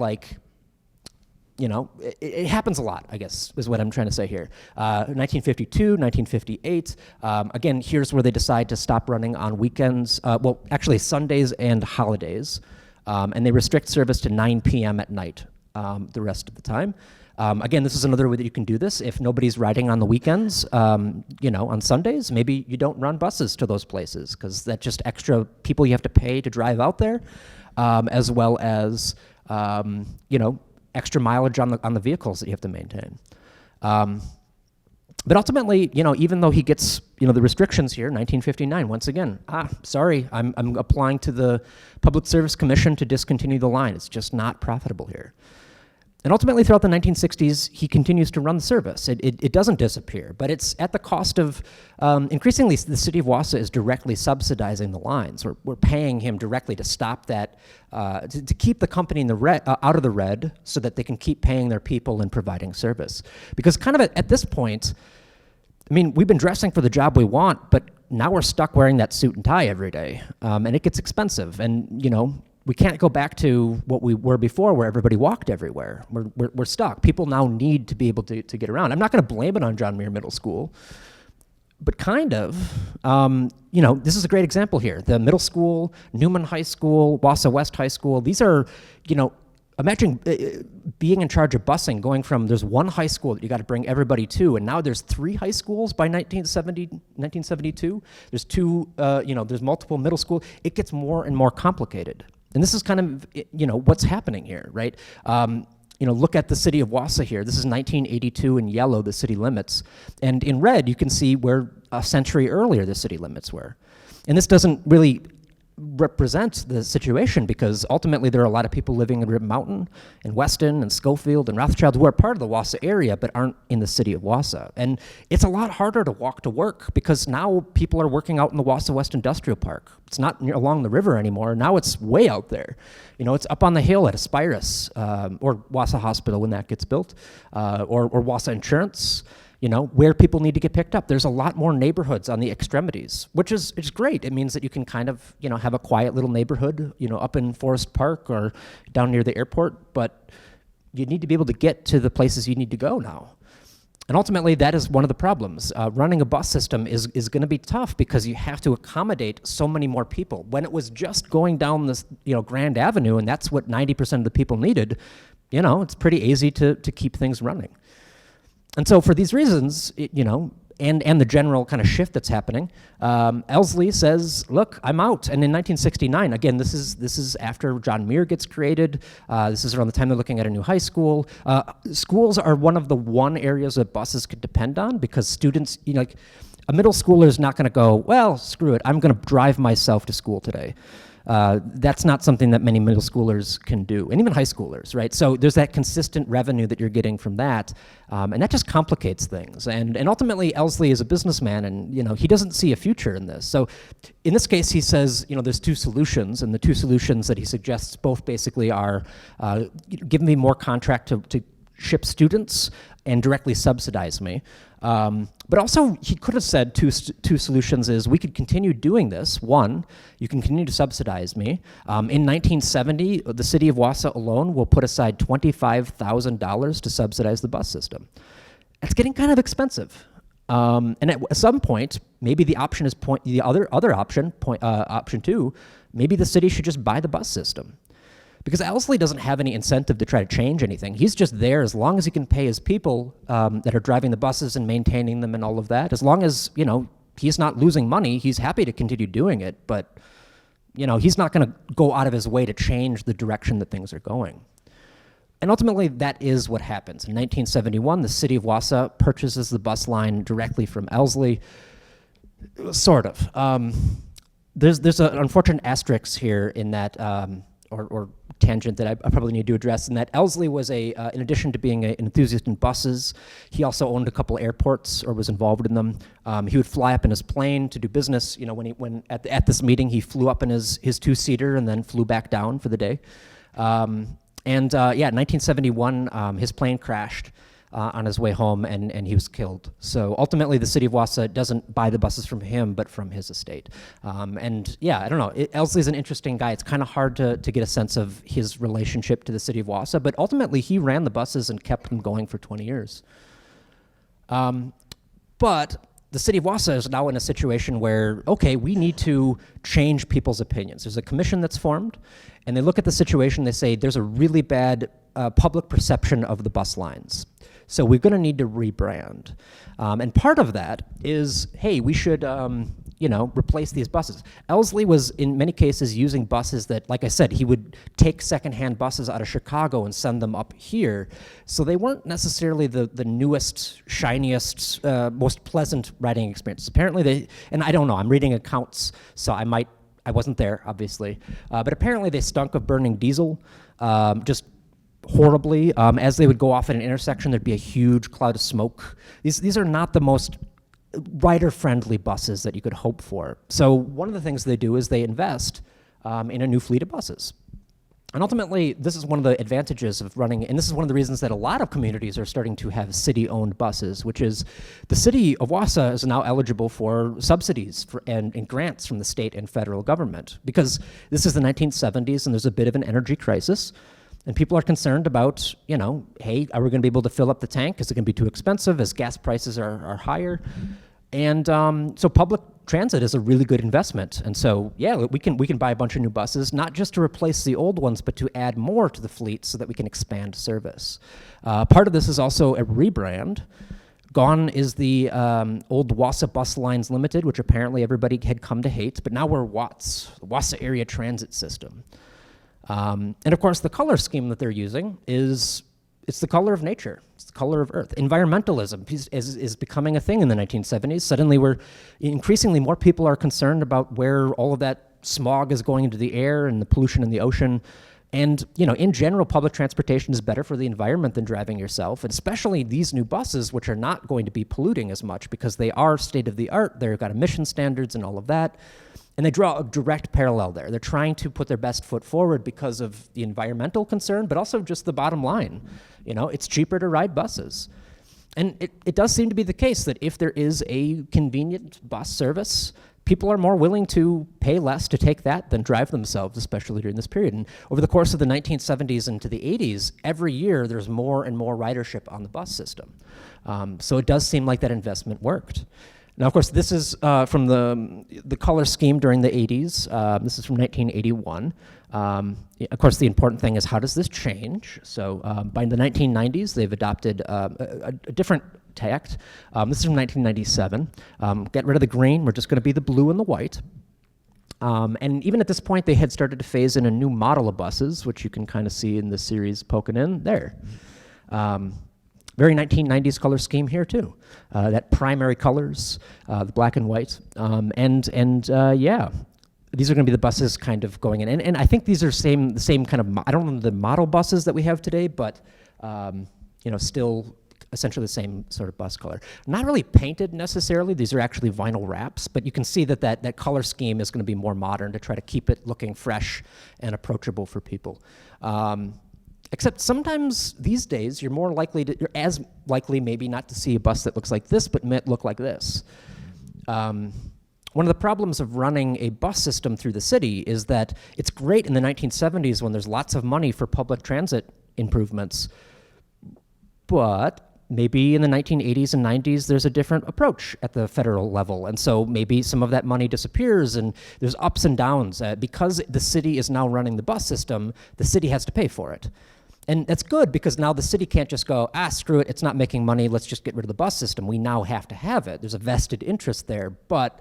it happens a lot, I guess, is what I'm trying to say here. 1952, 1958, again, here's where they decide to stop running on weekends, actually Sundays and holidays, and they restrict service to 9 p.m. at night the rest of the time. Again, this is another way that you can do this. If nobody's riding on the weekends, on Sundays, maybe you don't run buses to those places, because that's just extra people you have to pay to drive out there, as well as, extra mileage on the vehicles that you have to maintain. But ultimately, even though he gets, the restrictions here, 1959, once again, sorry, I'm applying to the Public Service Commission to discontinue the line. It's just not profitable here. And ultimately, throughout the 1960s, he continues to run the service. It doesn't disappear, but it's at the cost of, increasingly, the city of Wausau is directly subsidizing the lines. We're paying him directly to stop that, to keep the company in the red, out of the red, so that they can keep paying their people and providing service. Because kind of at this point, we've been dressing for the job we want, but now we're stuck wearing that suit and tie every day, and it gets expensive. And we can't go back to what we were before, where everybody walked everywhere. We're stuck. People now need to be able to get around. I'm not going to blame it on John Muir Middle School, but kind of. This is a great example here. The middle school, Newman High School, Wausau West High School, these are, imagine being in charge of busing, going from there's one high school that you got to bring everybody to, and now there's 3 high schools by 1972. There's 2, there's multiple middle school. It gets more and more complicated. And this is kind of, what's happening here, right? Look at the city of Wausau here. This is 1982 in yellow, the city limits. And in red, you can see where a century earlier the city limits were. And this doesn't really represent the situation, because ultimately there are a lot of people living in Rib Mountain and Weston and Schofield and Rothschild who are part of the Wausau area but aren't in the city of Wausau. And it's a lot harder to walk to work, because now people are working out in the Wausau West Industrial Park. It's not along the river anymore. Now it's way out there. It's up on the hill at Aspirus, or Wausau Hospital when that gets built, or Wausau Insurance. Where people need to get picked up. There's a lot more neighborhoods on the extremities, which is great. It means that you can kind of, have a quiet little neighborhood, up in Forest Park or down near the airport, but you need to be able to get to the places you need to go now. And ultimately, that is one of the problems. Running a bus system is going to be tough, because you have to accommodate so many more people. When it was just going down this, Grand Avenue, and that's what 90% of the people needed, it's pretty easy to keep things running. And so for these reasons, and the general kind of shift that's happening, Elsley says, look, I'm out. And in 1969, again, this is after John Muir gets created. This is around the time they're looking at a new high school. Schools are one of the areas that buses could depend on, because students, a middle schooler is not going to go, well, screw it, I'm going to drive myself to school today. That's not something that many middle schoolers can do, and even high schoolers, right? So there's that consistent revenue that you're getting from that, and that just complicates things. And ultimately, Elsley is a businessman, and he doesn't see a future in this. So in this case, he says, there's 2 solutions, and the 2 solutions that he suggests both basically are give me more contract to ship students and directly subsidize me. But also, he could have said two solutions is, we could continue doing this. One, you can continue to subsidize me. In 1970, the city of Wausau alone will put aside $25,000 to subsidize the bus system. It's getting kind of expensive. And at some point, maybe the option is the other option, option 2, maybe the city should just buy the bus system. Because Elsley doesn't have any incentive to try to change anything. He's just there as long as he can pay his people that are driving the buses and maintaining them and all of that. As long as, he's not losing money, he's happy to continue doing it. But, he's not going to go out of his way to change the direction that things are going. And ultimately, that is what happens. In 1971, the city of Wausau purchases the bus line directly from Elsley, sort of. There's an unfortunate asterisk here in that, or tangent that I probably need to address, in that Elsley was in addition to being an enthusiast in buses, he also owned a couple airports or was involved in them. He would fly up in his plane to do business. You know, when at this meeting, he flew up in his two-seater and then flew back down for the day. In 1971, his plane crashed on his way home, and he was killed. So ultimately, the city of Wausau doesn't buy the buses from him, but from his estate. I don't know. Elsley's an interesting guy. It's kind of hard to get a sense of his relationship to the city of Wausau, but ultimately, he ran the buses and kept them going for 20 years. But the city of Wausau is now in a situation where, okay, we need to change people's opinions. There's a commission that's formed, and they look at the situation, they say, there's a really bad public perception of the bus lines. So we're going to need to rebrand. And part of that is, hey, we should, replace these buses. Elsley was, in many cases, using buses that, like I said, he would take secondhand buses out of Chicago and send them up here. So they weren't necessarily the newest, shiniest, most pleasant riding experience. Apparently and I don't know, I'm reading accounts, so I wasn't there, obviously. But apparently they stunk of burning diesel, just horribly. As they would go off at an intersection, there'd be a huge cloud of smoke. These are not the most rider-friendly buses that you could hope for. So one of the things they do is they invest in a new fleet of buses. And ultimately, this is one of the advantages of running, and this is one of the reasons that a lot of communities are starting to have city-owned buses, which is the city of Wausau is now eligible for subsidies and grants from the state and federal government, because this is the 1970s and there's a bit of an energy crisis. And people are concerned about, hey, are we going to be able to fill up the tank? Is it going to be too expensive as gas prices are higher? And so public transit is a really good investment. And so, yeah, we can buy a bunch of new buses, not just to replace the old ones, but to add more to the fleet so that we can expand service. Part of this is also a rebrand. Gone is the old Wausau Bus Lines Limited, which apparently everybody had come to hate, but now we're WATS, the Wausau Area Transit System. And of course, the color scheme that they're using it's the color of nature. It's the color of Earth. Environmentalism is becoming a thing in the 1970s. Suddenly, increasingly more people are concerned about where all of that smog is going into the air and the pollution in the ocean. And, in general, public transportation is better for the environment than driving yourself, and especially these new buses, which are not going to be polluting as much because they are state-of-the-art. They've got emission standards and all of that. And they draw a direct parallel there. They're trying to put their best foot forward because of the environmental concern, but also just the bottom line. It's cheaper to ride buses. And it does seem to be the case that if there is a convenient bus service, people are more willing to pay less to take that than drive themselves, especially during this period. And over the course of the 1970s into the 80s, every year there's more and more ridership on the bus system. So it does seem like that investment worked. Now, of course, this is from the color scheme during the 80s. This is from 1981. Of course, the important thing is, how does this change? So by the 1990s, they've adopted a different tact. This is from 1997. Get rid of the green. We're just going to be the blue and the white. And even at this point, they had started to phase in a new model of buses, which you can kind of see in the series poking in there. Very 1990s color scheme here too. That primary colors, the black and white, these are going to be the buses kind of going in, and I think these are the same kind of. I don't know the model buses that we have today, but still essentially the same sort of bus color. Not really painted necessarily. These are actually vinyl wraps, but you can see that color scheme is going to be more modern to try to keep it looking fresh and approachable for people. Except sometimes these days you're as likely maybe not to see a bus that looks like this, but might look like this. One of the problems of running a bus system through the city is that it's great in the 1970s when there's lots of money for public transit improvements, but maybe in the 1980s and 90s there's a different approach at the federal level, and so maybe some of that money disappears and there's ups and downs. Because the city is now running the bus system, the city has to pay for it. And that's good, because now the city can't just go, screw it, it's not making money, let's just get rid of the bus system. We now have to have it. There's a vested interest there. But,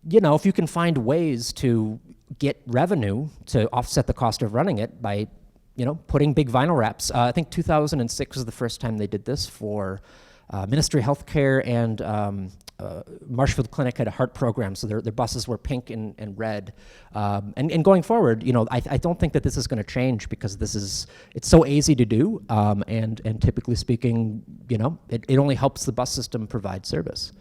if you can find ways to get revenue to offset the cost of running it by putting big vinyl wraps. I think 2006 was the first time they did this for Ministry of Healthcare, and Marshfield Clinic had a heart program, so their buses were pink and red. And going forward, I don't think that this is going to change, because it's so easy to do, and typically speaking, it only helps the bus system provide service.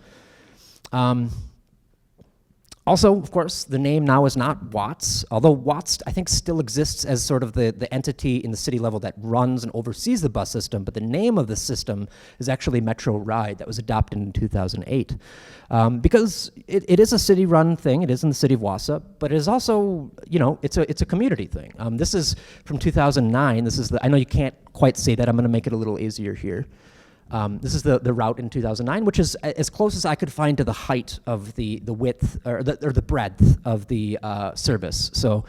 Also, of course, the name now is not Watts, although Watts, I think, still exists as sort of the entity in the city level that runs and oversees the bus system, but the name of the system is actually Metro Ride. That was adopted in 2008. Because it is a city-run thing, it is in the city of Wausau, but it is also, it's a community thing. This is from 2009. This is I know you can't quite see that, I'm gonna make it a little easier here. This is the route in 2009, which is as close as I could find to the height of the width or the breadth of the service. So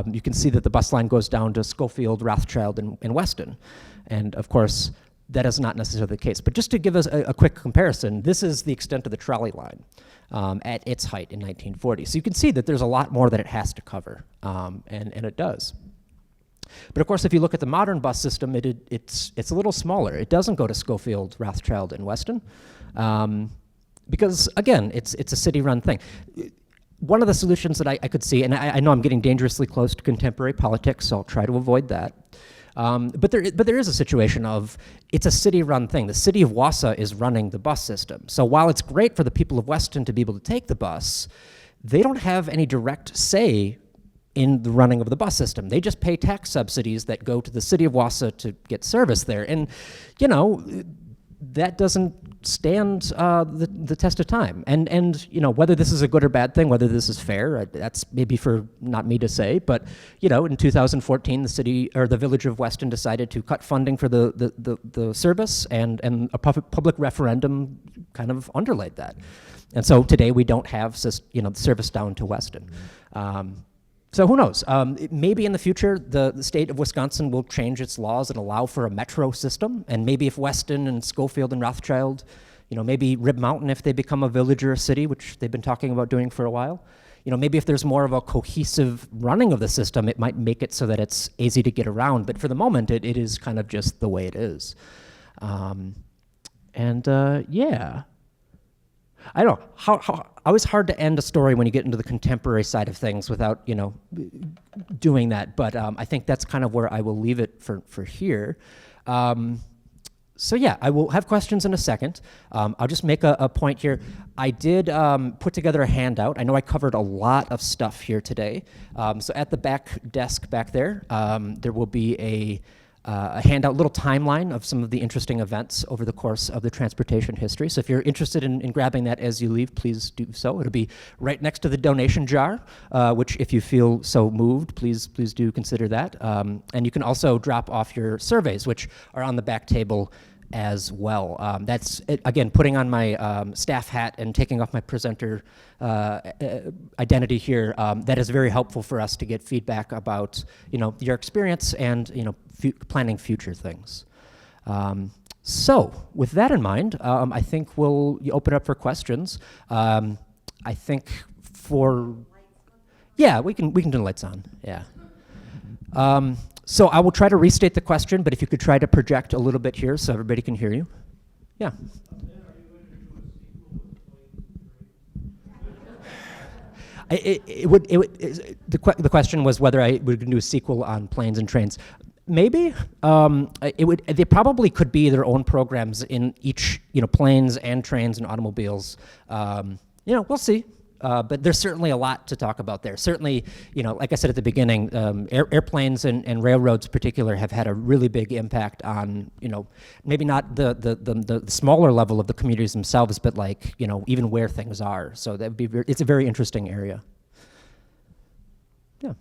you can see that the bus line goes down to Schofield, Rothschild, and Weston. And of course, that is not necessarily the case. But just to give us a quick comparison, this is the extent of the trolley line at its height in 1940. So you can see that there's a lot more that it has to cover, and it does. But of course, if you look at the modern bus system, it's a little smaller. It doesn't go to Schofield, Rothschild, and Weston, because again, it's a city-run thing. One of the solutions that I could see, and I know I'm getting dangerously close to contemporary politics, so I'll try to avoid that. But there is a situation of it's a city-run thing. The city of Wausau is running the bus system. So while it's great for the people of Weston to be able to take the bus, they don't have any direct say in the running of the bus system. They just pay tax subsidies that go to the city of Wausau to get service there. And, that doesn't stand the test of time. And whether this is a good or bad thing, whether this is fair, that's maybe for not me to say, but, in 2014, the city or the village of Weston decided to cut funding for the service, and a public referendum kind of underlaid that. And so today we don't have, service down to Weston. So who knows? Maybe in the future, the state of Wisconsin will change its laws and allow for a metro system. And maybe if Weston and Schofield and Rothschild, maybe Rib Mountain, if they become a village or a city, which they've been talking about doing for a while, maybe if there's more of a cohesive running of the system, it might make it so that it's easy to get around. But for the moment, it is kind of just the way it is. Yeah. I don't know, how always hard to end a story when you get into the contemporary side of things without, doing that. But I think that's kind of where I will leave it for here. So yeah, I will have questions in a second. I'll just make a point here. I did put together a handout. I know I covered a lot of stuff here today. So at the back desk back there, there will be a handout, little timeline of some of the interesting events over the course of the transportation history. So if you're interested in grabbing that as you leave, please do so. It'll be right next to the donation jar, which if you feel so moved, please do consider that. And you can also drop off your surveys, which are on the back table as well. That's, again, putting on my staff hat and taking off my presenter identity here. That is very helpful for us to get feedback about, your experience and, planning future things. So with that in mind, I think we'll open up for questions. I think yeah, we can do the lights on, yeah. So I will try to restate the question, but if you could try to project a little bit here so everybody can hear you. Yeah. The question was whether I would do a sequel on planes and trains. Maybe they probably could be their own programs in each, planes and trains and automobiles. We'll see. But there's certainly a lot to talk about there. Certainly, like I said at the beginning, airplanes and railroads in particular have had a really big impact on, maybe not the smaller level of the communities themselves, but like, even where things are. So that would be it's a very interesting area. Yeah.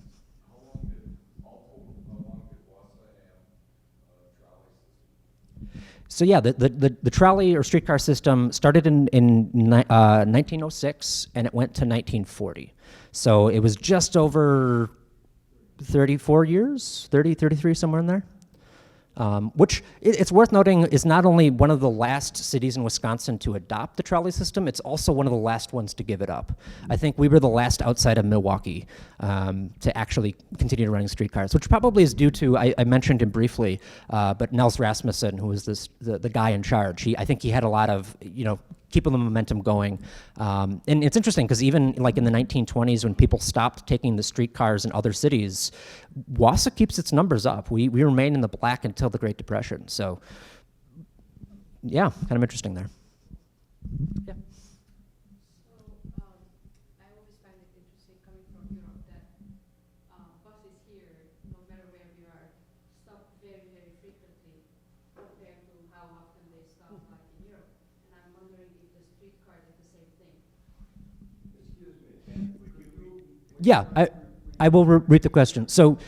So yeah, the trolley or streetcar system started in 1906 and it went to 1940. So it was just over 34 years, 33, somewhere in there. which it's worth noting is not only one of the last cities in Wisconsin to adopt the trolley system, it's also one of the last ones to give it up. I think we were the last outside of Milwaukee to actually continue running streetcars, which probably is due to, I mentioned him briefly, but Nels Rasmussen, who was the guy in charge, I think he had a lot of, keeping the momentum going. And it's interesting because even like in the 1920s when people stopped taking the streetcars in other cities, Wausau keeps its numbers up. We remain in the black until the Great Depression. So yeah, kind of interesting there. Yeah. I always find it interesting coming from Europe that buses here, no matter where we are, stop very, very frequently compared to how often they stop like in Europe. And I'm wondering if the streetcar did the same thing. Excuse me, Yeah, I will read the question. So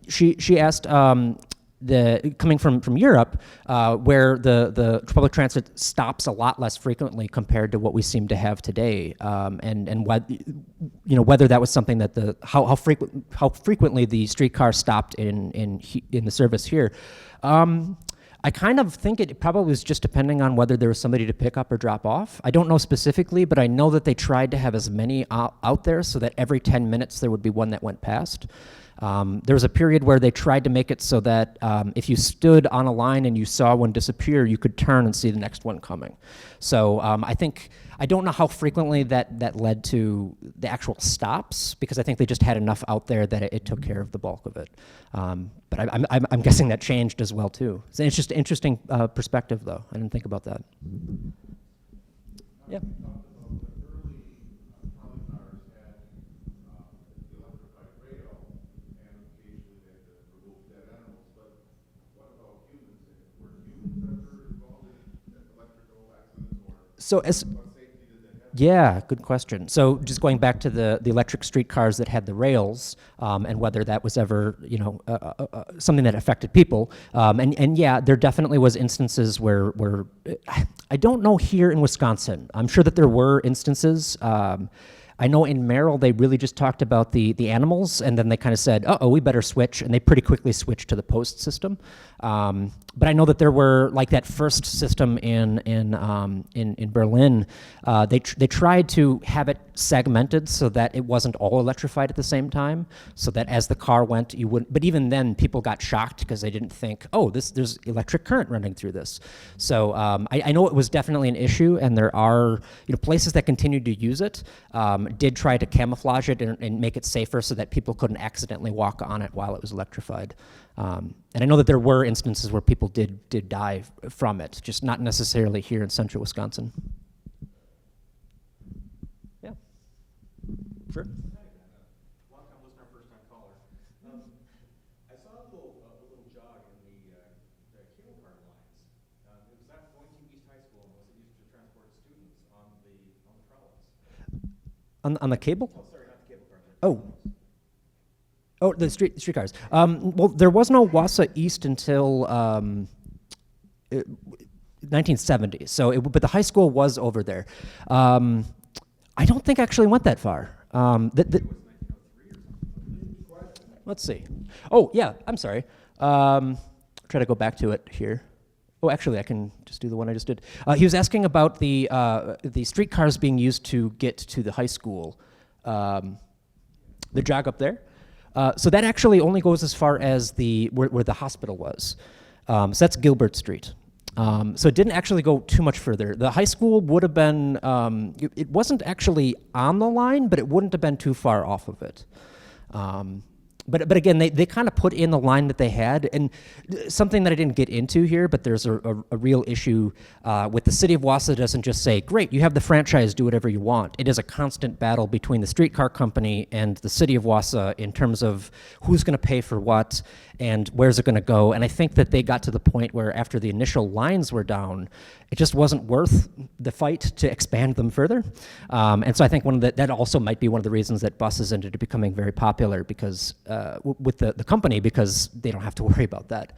she asked, coming from Europe, where the public transit stops a lot less frequently compared to what we seem to have today, and what, whether that was something that how frequently the streetcar stopped in the service here. I kind of think it probably was just depending on whether there was somebody to pick up or drop off. I don't know specifically, but I know that they tried to have as many out there so that every 10 minutes there would be one that went past. There was a period where they tried to make it so that if you stood on a line and you saw one disappear, you could turn and see the next one coming. So I don't know how frequently that led to the actual stops, because I think they just had enough out there that it took care of the bulk of it. But I'm guessing that changed as well too. It's just an interesting perspective, though. I didn't think about that. Yeah. So yeah, good question. So just going back to the electric streetcars that had the rails, and whether that was ever, something that affected people. And yeah, there definitely was instances where I don't know here in Wisconsin. I'm sure that there were instances. I know in Merrill they really just talked about the animals, and then they kind of said, "Uh-oh, we better switch," and they pretty quickly switched to the post system. But I know that there were, like that first system in Berlin, they tried to have it segmented so that it wasn't all electrified at the same time, so that as the car went, you wouldn't. But even then, people got shocked because they didn't think, "Oh, there's electric current running through this." So I know it was definitely an issue, and there are places that continued to use it. Did try to camouflage it and make it safer so that people couldn't accidentally walk on it while it was electrified. And I know that there were instances where people did die from it, just not necessarily here in central Wisconsin. Yeah. Sure. Long-time listener, first-time caller. I saw a little jog in the cable car lines. Was that going to East High School, and was it used to transport students on the trolleys? On the cable? Oh, sorry, not the cable car. Oh, the streetcars. Well, there was no Wausau East until 1970. But the high school was over there. I don't think I actually went that far. Let's see. Oh, yeah. I'm sorry. Try to go back to it here. Oh, actually, I can just do the one I just did. He was asking about the streetcars being used to get to the high school. The jog up there. So that actually only goes as far as where the hospital was. So that's Gilbert Street. So it didn't actually go too much further. The high school would have been, it wasn't actually on the line, but it wouldn't have been too far off of it. But again, they kind of put in the line that they had, and something that I didn't get into here, but there's a real issue with the city of Wausau. Doesn't just say, great, you have the franchise, do whatever you want. It is a constant battle between the streetcar company and the city of Wausau in terms of who's going to pay for what and where's it going to go. And I think that they got to the point where after the initial lines were down, it just wasn't worth the fight to expand them further. And so I think that also might be one of the reasons that buses ended up becoming very popular because with the company, because they don't have to worry about that.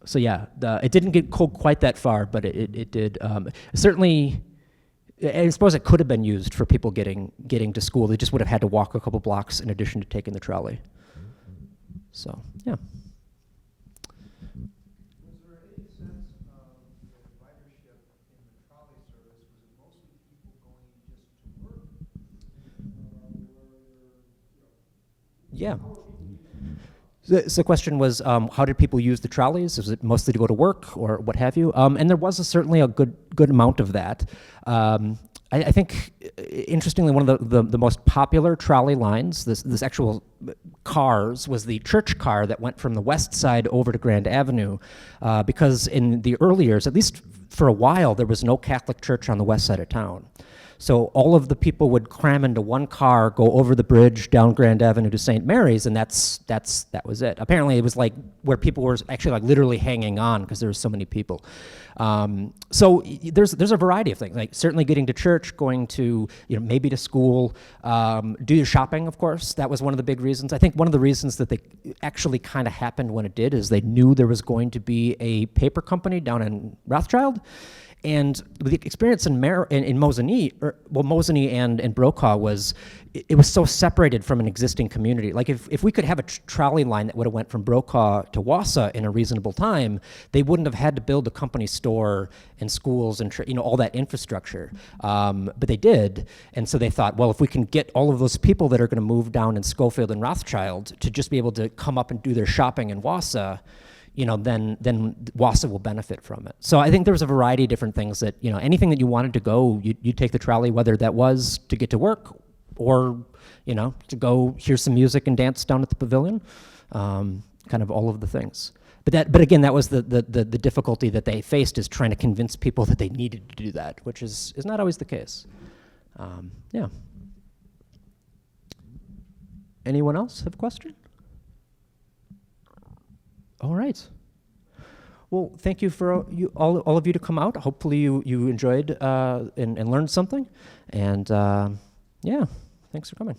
So yeah, it didn't get quite that far, but it did. Certainly, I suppose it could have been used for people getting to school. They just would have had to walk a couple blocks in addition to taking the trolley. So yeah. Yeah. So the question was, how did people use the trolleys? Was it mostly to go to work or what have you? And there was certainly a good amount of that. I think, interestingly, one of the most popular trolley lines, this actual cars, was the church car that went from the west side over to Grand Avenue, because in the early years, at least for a while, there was no Catholic church on the west side of town. So all of the people would cram into one car, go over the bridge down Grand Avenue to St. Mary's, and that was it. Apparently, it was like where people were actually like literally hanging on because there were so many people. So there's a variety of things, like certainly getting to church, going to maybe to school, do your shopping. Of course, that was one of the big reasons. I think one of the reasons that they actually kind of happened when it did is they knew there was going to be a paper company down in Rothschild. And the experience in Mosinee, Mosinee and Brokaw was, it was so separated from an existing community. Like if we could have a trolley line that would have went from Brokaw to Wausau in a reasonable time, they wouldn't have had to build a company store and schools and all that infrastructure. But they did, and so they thought, well, if we can get all of those people that are going to move down in Schofield and Rothschild to just be able to come up and do their shopping in Wausau, then Wausau will benefit from it. So I think there was a variety of different things that, anything that you wanted to go, you'd take the trolley, whether that was to get to work or, to go hear some music and dance down at the pavilion, kind of all of the things. But again, that was the difficulty that they faced, is trying to convince people that they needed to do that, which is not always the case. Yeah. Anyone else have a question? All right. Well, thank you for all of you to come out. Hopefully you enjoyed and learned something. And yeah, thanks for coming.